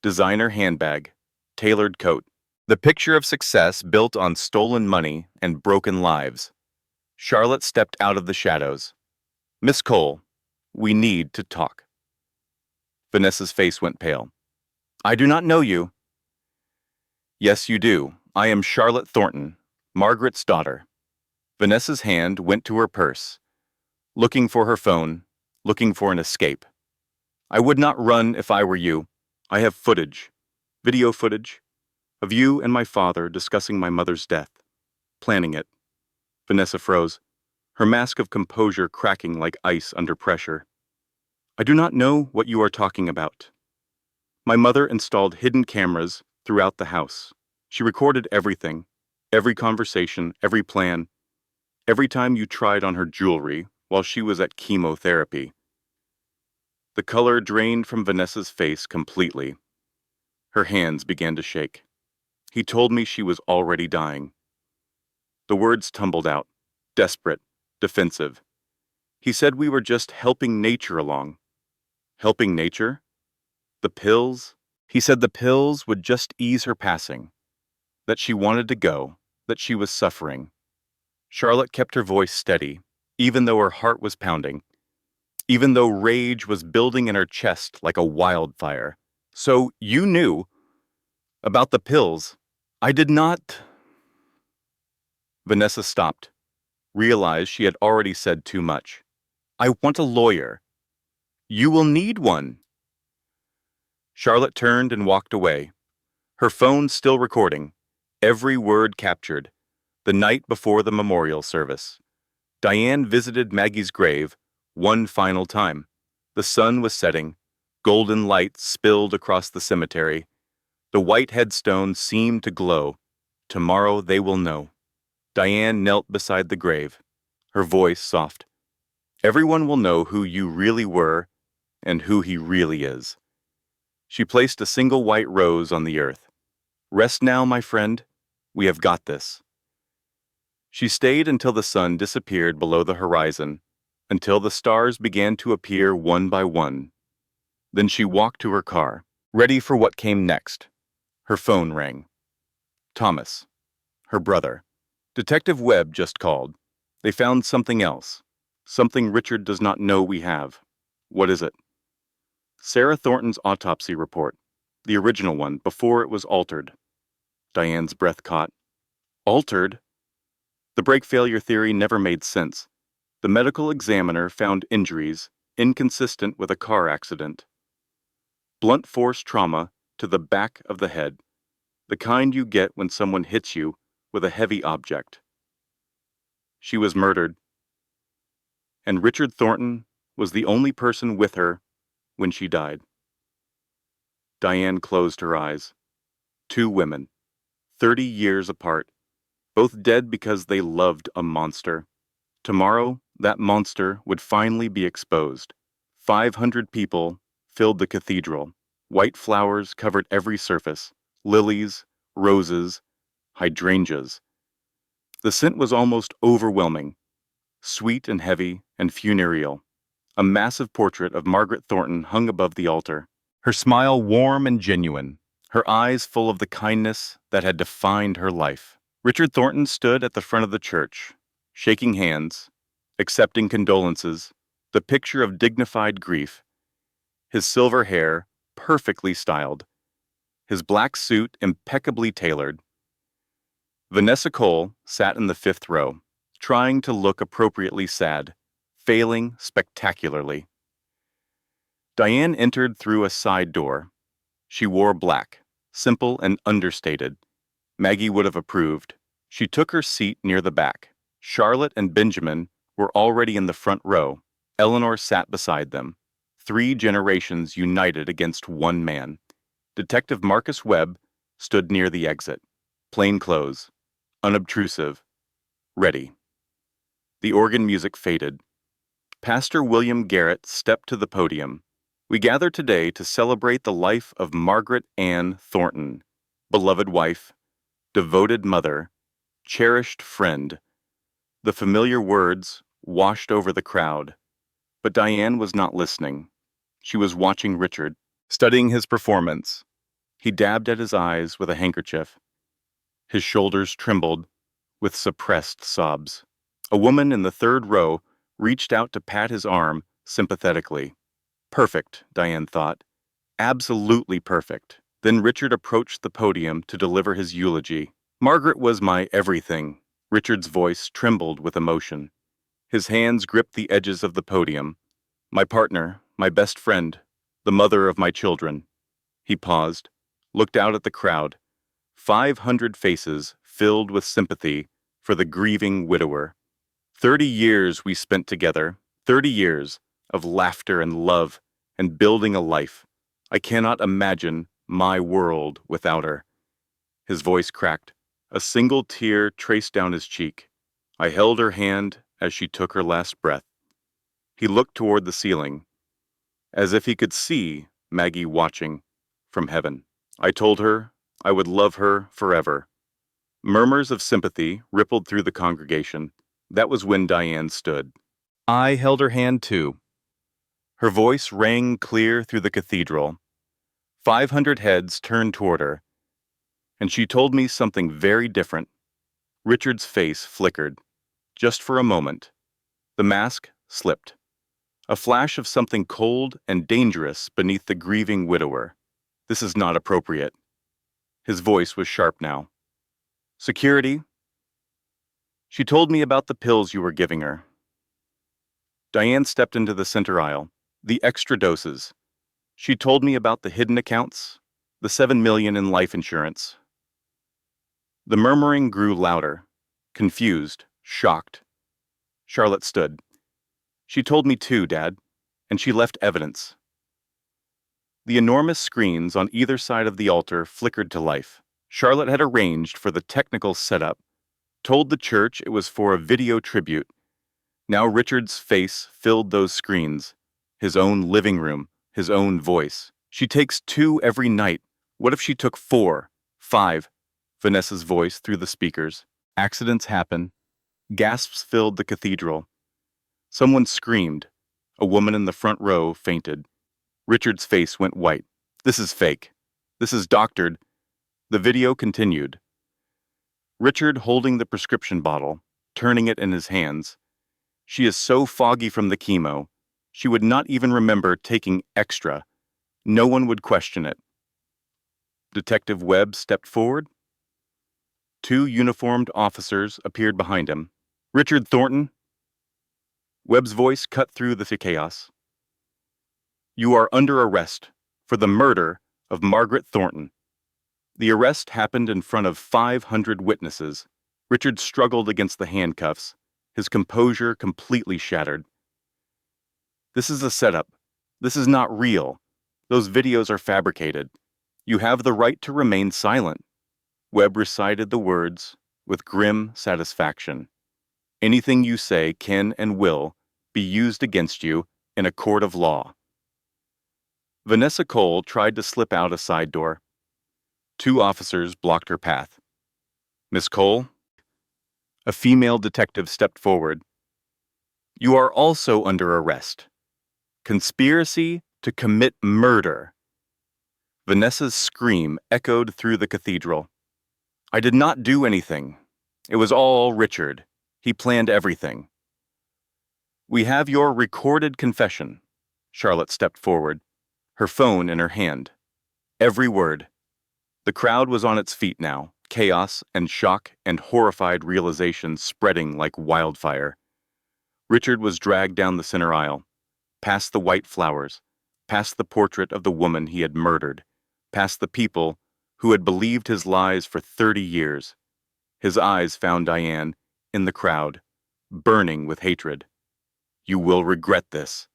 Designer handbag, tailored coat, the picture of success built on stolen money and broken lives. Charlotte stepped out of the shadows. "Miss Cole, we need to talk." Vanessa's face went pale. "I do not know you." "Yes, you do. I am Charlotte Thornton, Margaret's daughter." Vanessa's hand went to her purse, looking for her phone, looking for an escape. "I would not run if I were you. I have footage, video footage, of you and my father discussing my mother's death, planning it." Vanessa froze, her mask of composure cracking like ice under pressure. "I do not know what you are talking about. My mother installed hidden cameras throughout the house. She recorded everything, every conversation, every plan, every time you tried on her jewelry while she was at chemotherapy." The color drained from Vanessa's face completely. Her hands began to shake. "He told me she was already dying." The words tumbled out, desperate, defensive. "He said we were just helping nature along." Helping nature? The pills? He said the pills would just ease her passing. That she wanted to go, that she was suffering. Charlotte kept her voice steady, even though her heart was pounding, even though rage was building in her chest like a wildfire. "So you knew about the pills. I did not." Vanessa stopped, realized she had already said too much. "I want a lawyer." "You will need one." Charlotte turned and walked away, her phone still recording, every word captured. The night before the memorial service, Diane visited Maggie's grave one final time. The sun was setting, golden light spilled across the cemetery. The white headstone seemed to glow. Tomorrow they will know. Diane knelt beside the grave, her voice soft. "Everyone will know who you really were and who he really is." She placed a single white rose on the earth. "Rest now, my friend. We have got this." She stayed until the sun disappeared below the horizon, until the stars began to appear one by one. Then she walked to her car, ready for what came next. Her phone rang. Thomas, her brother. "Detective Webb just called. They found something else. Something Richard does not know we have." "What is it?" Sarah Thornton's autopsy report. The original one, before it was altered. Diane's breath caught. Altered? The brake failure theory never made sense. The medical examiner found injuries inconsistent with a car accident. Blunt force trauma to the back of the head, the kind you get when someone hits you with a heavy object. She was murdered, and Richard Thornton was the only person with her when she died. Diane closed her eyes. Two women, 30 years apart, both dead because they loved a monster. Tomorrow, that monster would finally be exposed. 500 people filled the cathedral. White flowers covered every surface. Lilies, roses, hydrangeas. The scent was almost overwhelming, sweet and heavy and funereal. A massive portrait of Margaret Thornton hung above the altar, her smile warm and genuine, her eyes full of the kindness that had defined her life. Richard Thornton stood at the front of the church, shaking hands, accepting condolences, the picture of dignified grief, his silver hair perfectly styled, his black suit impeccably tailored. Vanessa Cole sat in the fifth row, trying to look appropriately sad, failing spectacularly. Diane entered through a side door. She wore black, simple and understated. Maggie would have approved. She took her seat near the back. Charlotte and Benjamin were already in the front row. Eleanor sat beside them. 3 generations united against one man. Detective Marcus Webb stood near the exit. Plain clothes, unobtrusive, ready. The organ music faded. Pastor William Garrett stepped to the podium. We gather today to celebrate the life of Margaret Ann Thornton, beloved wife, devoted mother, cherished friend. The familiar words washed over the crowd, but Diane was not listening. She was watching Richard, studying his performance. He dabbed at his eyes with a handkerchief. His shoulders trembled with suppressed sobs. A woman in the third row reached out to pat his arm sympathetically. Perfect, Diane thought. Absolutely perfect. Then Richard approached the podium to deliver his eulogy. Margaret was my everything. Richard's voice trembled with emotion. His hands gripped the edges of the podium. My partner, my best friend, the mother of my children. He paused, looked out at the crowd. 500 faces filled with sympathy for the grieving widower. 30 years we spent together, 30 years of laughter and love and building a life. I cannot imagine my world without her. His voice cracked. A single tear traced down his cheek. I held her hand as she took her last breath. He looked toward the ceiling, as if he could see Maggie watching from heaven. I told her I would love her forever. Murmurs of sympathy rippled through the congregation. That was when Diane stood. I held her hand too. Her voice rang clear through the cathedral. 500 heads turned toward her, and she told me something very different. Richard's face flickered. Just for a moment. The mask slipped. A flash of something cold and dangerous beneath the grieving widower. This is not appropriate. His voice was sharp now. Security? She told me about the pills you were giving her. Diane stepped into the center aisle. The extra doses. She told me about the hidden accounts, the $7 million in life insurance. The murmuring grew louder, confused, shocked. Charlotte stood. She told me too, Dad, and she left evidence. The enormous screens on either side of the altar flickered to life. Charlotte had arranged for the technical setup, told the church it was for a video tribute. Now Richard's face filled those screens, his own living room, his own voice. She takes 2 every night. What if she took 4, 5? Vanessa's voice through the speakers. Accidents happen. Gasps filled the cathedral. Someone screamed. A woman in the front row fainted. Richard's face went white. This is fake. This is doctored. The video continued. Richard holding the prescription bottle, turning it in his hands. She is so foggy from the chemo, she would not even remember taking extra. No one would question it. Detective Webb stepped forward. Two uniformed officers appeared behind him. Richard Thornton. Webb's voice cut through the chaos. You are under arrest for the murder of Margaret Thornton. The arrest happened in front of 500 witnesses. Richard struggled against the handcuffs, his composure completely shattered. This is a setup. This is not real. Those videos are fabricated. You have the right to remain silent. Webb recited the words with grim satisfaction. Anything you say can and will be used against you in a court of law. Vanessa Cole tried to slip out a side door. Two officers blocked her path. Miss Cole? A female detective stepped forward. You are also under arrest. Conspiracy to commit murder. Vanessa's scream echoed through the cathedral. I did not do anything. It was all Richard. He planned everything. We have your recorded confession. Charlotte stepped forward, her phone in her hand. Every word. The crowd was on its feet now, chaos and shock and horrified realization spreading like wildfire. Richard was dragged down the center aisle, past the white flowers, past the portrait of the woman he had murdered, past the people who had believed his lies for 30 years. His eyes found Diane in the crowd, burning with hatred. You will regret this.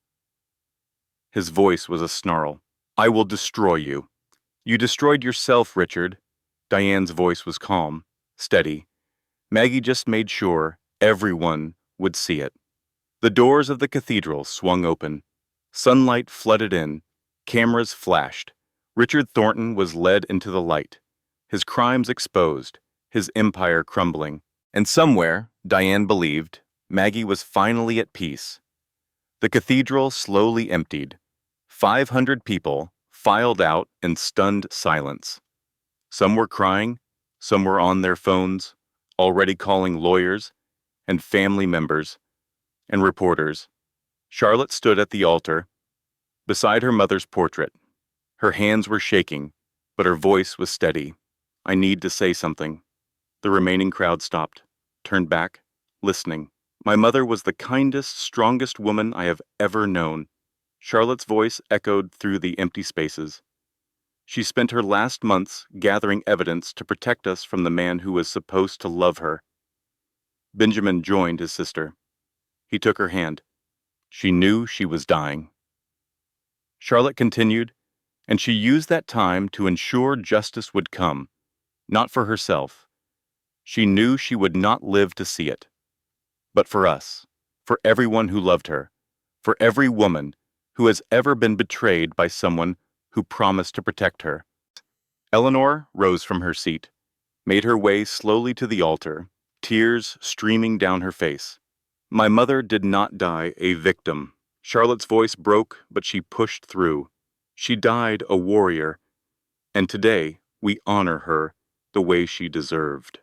His voice was a snarl. I will destroy you. You destroyed yourself, Richard. Diane's voice was calm, steady. Maggie just made sure everyone would see it. The doors of the cathedral swung open. Sunlight flooded in. Cameras flashed. Richard Thornton was led into the light, his crimes exposed, his empire crumbling. And somewhere, Diane believed, Maggie was finally at peace. The cathedral slowly emptied. 500 people filed out in stunned silence. Some were crying, some were on their phones, already calling lawyers and family members and reporters. Charlotte stood at the altar, beside her mother's portrait. Her hands were shaking, but her voice was steady. I need to say something. The remaining crowd stopped, turned back, listening. My mother was the kindest, strongest woman I have ever known. Charlotte's voice echoed through the empty spaces. She spent her last months gathering evidence to protect us from the man who was supposed to love her. Benjamin joined his sister. He took her hand. She knew she was dying. Charlotte continued, and she used that time to ensure justice would come, not for herself. She knew she would not live to see it, but for us, for everyone who loved her, for every woman who has ever been betrayed by someone who promised to protect her. Eleanor rose from her seat, made her way slowly to the altar, tears streaming down her face. My mother did not die a victim. Charlotte's voice broke, but she pushed through. She died a warrior, and today we honor her the way she deserved.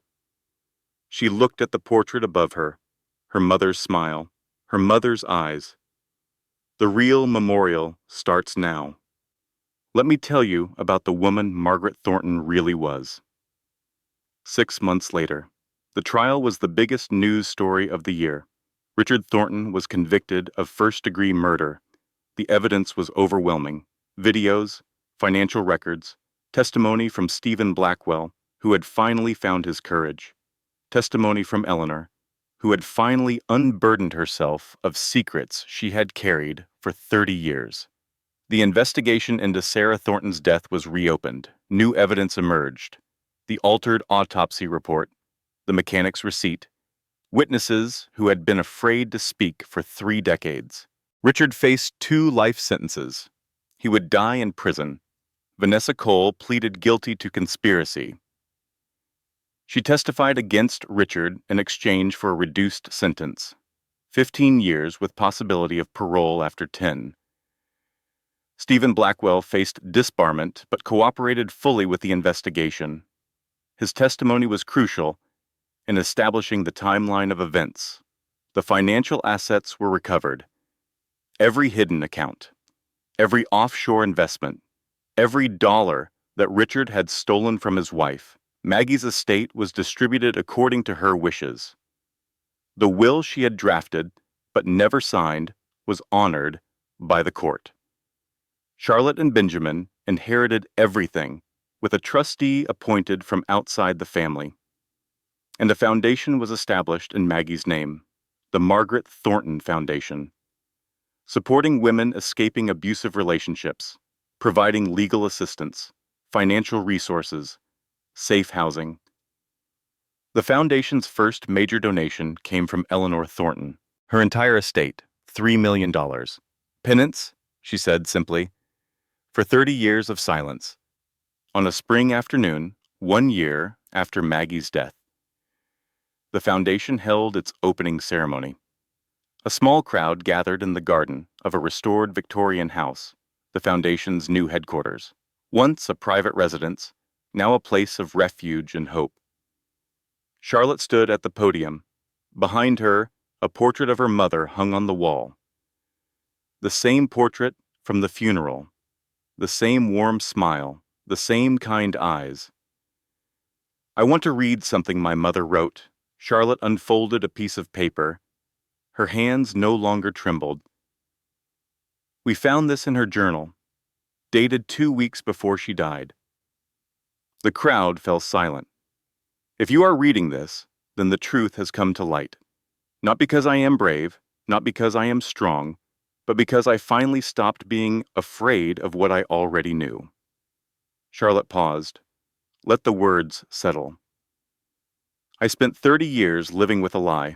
She looked at the portrait above her, her mother's smile, her mother's eyes. The real memorial starts now. Let me tell you about the woman Margaret Thornton really was. 6 months later, the trial was the biggest news story of the year. Richard Thornton was convicted of first-degree murder. The evidence was overwhelming. Videos, financial records, testimony from Stephen Blackwell, who had finally found his courage, testimony from Eleanor, who had finally unburdened herself of secrets she had carried for 30 years. The investigation into Sarah Thornton's death was reopened. New evidence emerged. The altered autopsy report, the mechanic's receipt, witnesses who had been afraid to speak for 3 decades. Richard faced 2 life sentences. He would die in prison. Vanessa Cole pleaded guilty to conspiracy. She testified against Richard in exchange for a reduced sentence, 15 years with possibility of parole after 10. Stephen Blackwell faced disbarment but cooperated fully with the investigation. His testimony was crucial in establishing the timeline of events. The financial assets were recovered. Every hidden account, every offshore investment, Every dollar that Richard had stolen from his wife, Maggie's estate was distributed according to her wishes. The will she had drafted, but never signed, was honored by the court. Charlotte and Benjamin inherited everything, with a trustee appointed from outside the family. And a foundation was established in Maggie's name, the Margaret Thornton Foundation, supporting women escaping abusive relationships, providing legal assistance, financial resources, safe housing. The foundation's first major donation came from Eleanor Thornton. Her entire estate, $3 million. Penance, she said simply, for 30 years of silence. On a spring afternoon, 1 year after Maggie's death, the foundation held its opening ceremony. A small crowd gathered in the garden of a restored Victorian house, the foundation's new headquarters. Once a private residence, now a place of refuge and hope. Charlotte stood at the podium. Behind her, a portrait of her mother hung on the wall. The same portrait from the funeral, the same warm smile, the same kind eyes. "I want to read something my mother wrote." Charlotte unfolded a piece of paper. Her hands no longer trembled. "We found this in her journal, dated 2 weeks before she died." The crowd fell silent. "If you are reading this, then the truth has come to light. Not because I am brave, not because I am strong, but because I finally stopped being afraid of what I already knew." Charlotte paused. Let the words settle. "I spent 30 years living with a lie,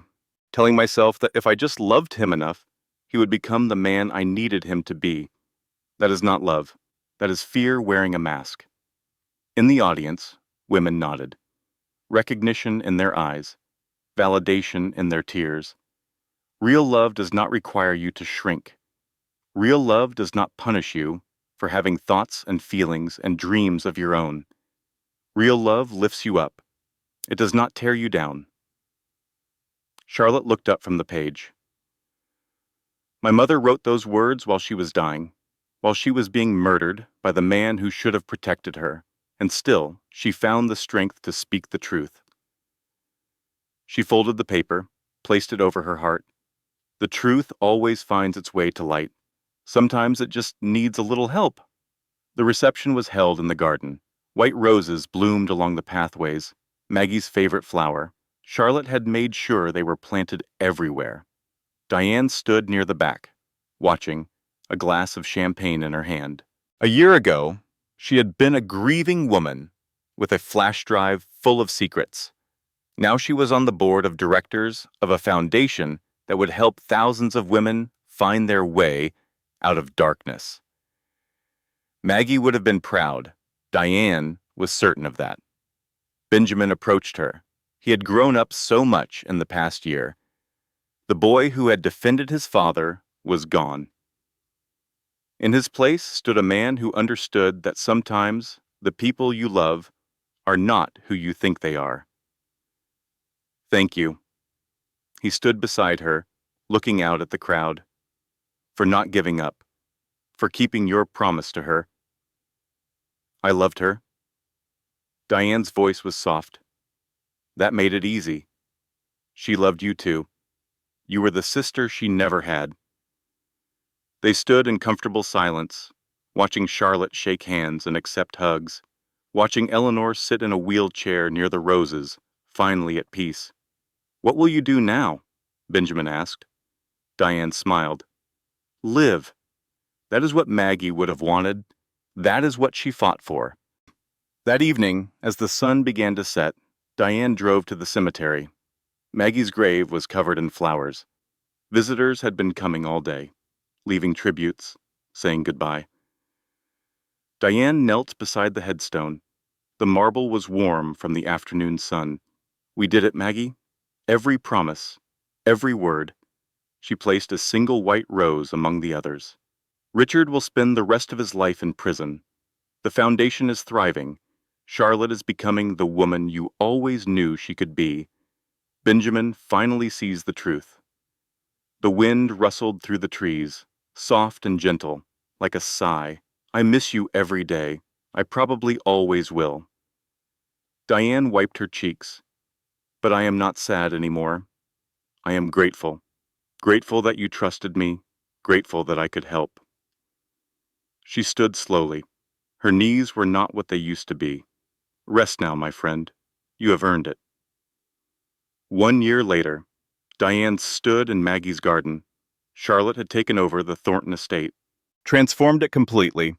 telling myself that if I just loved him enough, he would become the man I needed him to be. That is not love. That is fear wearing a mask." In the audience, women nodded. Recognition in their eyes, validation in their tears. Real love does not require you to shrink. Real love does not punish you for having thoughts and feelings and dreams of your own. Real love lifts you up. It does not tear you down. Charlotte looked up from the page. "My mother wrote those words while she was dying, while she was being murdered by the man who should have protected her, and still she found the strength to speak the truth." She folded the paper, placed it over her heart. The truth always finds its way to light. Sometimes it just needs a little help. The reception was held in the garden. White roses bloomed along the pathways, Maggie's favorite flower. Charlotte had made sure they were planted everywhere. Diane stood near the back, watching, a glass of champagne in her hand. A year ago, she had been a grieving woman with a flash drive full of secrets. Now she was on the board of directors of a foundation that would help thousands of women find their way out of darkness. Maggie would have been proud. Diane was certain of that. Benjamin approached her. He had grown up so much in the past year. The boy who had defended his father was gone. In his place stood a man who understood that sometimes the people you love are not who you think they are. "Thank you." He stood beside her, looking out at the crowd. "For not giving up, for keeping your promise to her." "I loved her." Diane's voice was soft. "That made it easy. She loved you too. You were the sister she never had." They stood in comfortable silence, watching Charlotte shake hands and accept hugs, watching Eleanor sit in a wheelchair near the roses, finally at peace. "What will you do now?" Benjamin asked. Diane smiled. "Live." That is what Maggie would have wanted. That is what she fought for. That evening, as the sun began to set, Diane drove to the cemetery. Maggie's grave was covered in flowers. Visitors had been coming all day, leaving tributes, saying goodbye. Diane knelt beside the headstone. The marble was warm from the afternoon sun. "We did it, Maggie. Every promise, every word." She placed a single white rose among the others. "Richard will spend the rest of his life in prison. The foundation is thriving. Charlotte is becoming the woman you always knew she could be. Benjamin finally sees the truth." The wind rustled through the trees, soft and gentle, like a sigh. I miss you every day. I probably always will. Diane wiped her cheeks. But I am not sad anymore. I am grateful. Grateful that you trusted me. Grateful that I could help. She stood slowly. Her knees were not what they used to be. Rest now, my friend. You have earned it. 1 year later, Diane stood in Maggie's garden. Charlotte had taken over the Thornton estate, transformed it completely.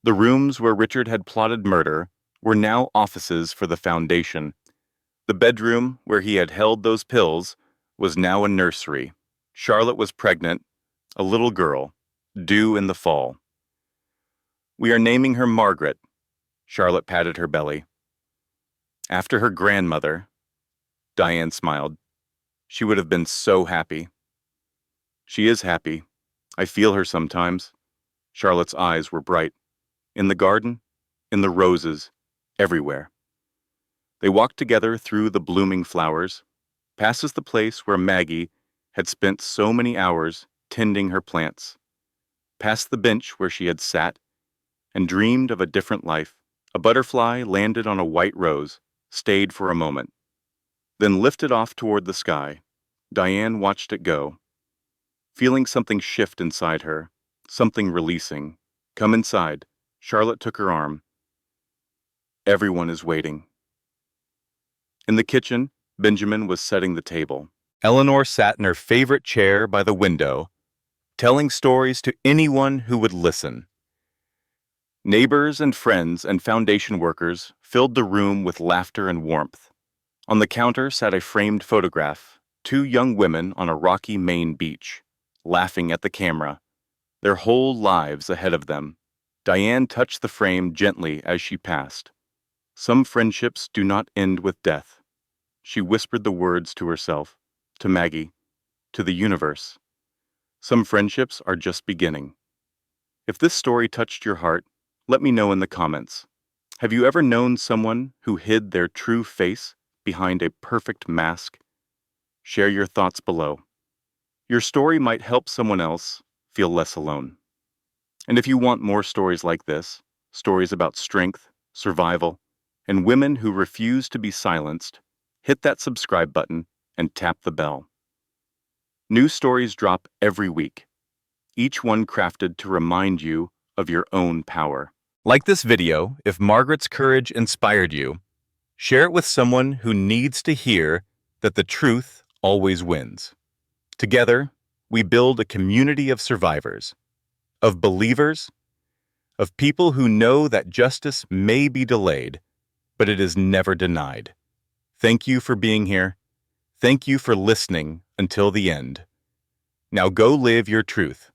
The rooms where Richard had plotted murder were now offices for the foundation. The bedroom where he had held those pills was now a nursery. Charlotte was pregnant, a little girl, due in the fall. We are naming her Margaret. Charlotte patted her belly. After her grandmother. Diane smiled. She would have been so happy. She is happy. I feel her sometimes. Charlotte's eyes were bright. In the garden, in the roses, everywhere. They walked together through the blooming flowers, past the place where Maggie had spent so many hours tending her plants, past the bench where she had sat and dreamed of a different life. A butterfly landed on a white rose, stayed for a moment, then lifted off toward the sky. Diane watched it go, feeling something shift inside her, something releasing. Come inside. Charlotte took her arm. Everyone is waiting. In the kitchen, Benjamin was setting the table. Eleanor sat in her favorite chair by the window, telling stories to anyone who would listen. Neighbors and friends and foundation workers filled the room with laughter and warmth. On the counter sat a framed photograph, two young women on a rocky Maine beach, laughing at the camera, their whole lives ahead of them. Diane touched the frame gently as she passed. Some friendships do not end with death. She whispered the words to herself, to Maggie, to the universe. Some friendships are just beginning. If this story touched your heart, let me know in the comments. Have you ever known someone who hid their true face behind a perfect mask? Share your thoughts below. Your story might help someone else feel less alone. And if you want more stories like this, stories about strength, survival, and women who refuse to be silenced, hit that subscribe button and tap the bell. New stories drop every week, each one crafted to remind you of your own power. Like this video if Margaret's courage inspired you. Share it with someone who needs to hear that the truth always wins. Together, we build a community of survivors, of believers, of people who know that justice may be delayed, but it is never denied. Thank you for being here. Thank you for listening until the end. Now go live your truth.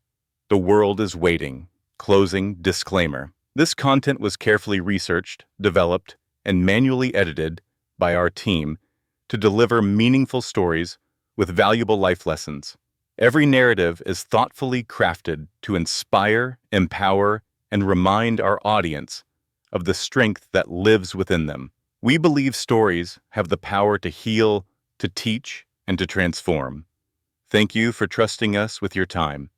The world is waiting. Closing disclaimer. This content was carefully researched, developed, and manually edited by our team to deliver meaningful stories with valuable life lessons. Every narrative is thoughtfully crafted to inspire, empower, and remind our audience of the strength that lives within them. We believe stories have the power to heal, to teach, and to transform. Thank you for trusting us with your time.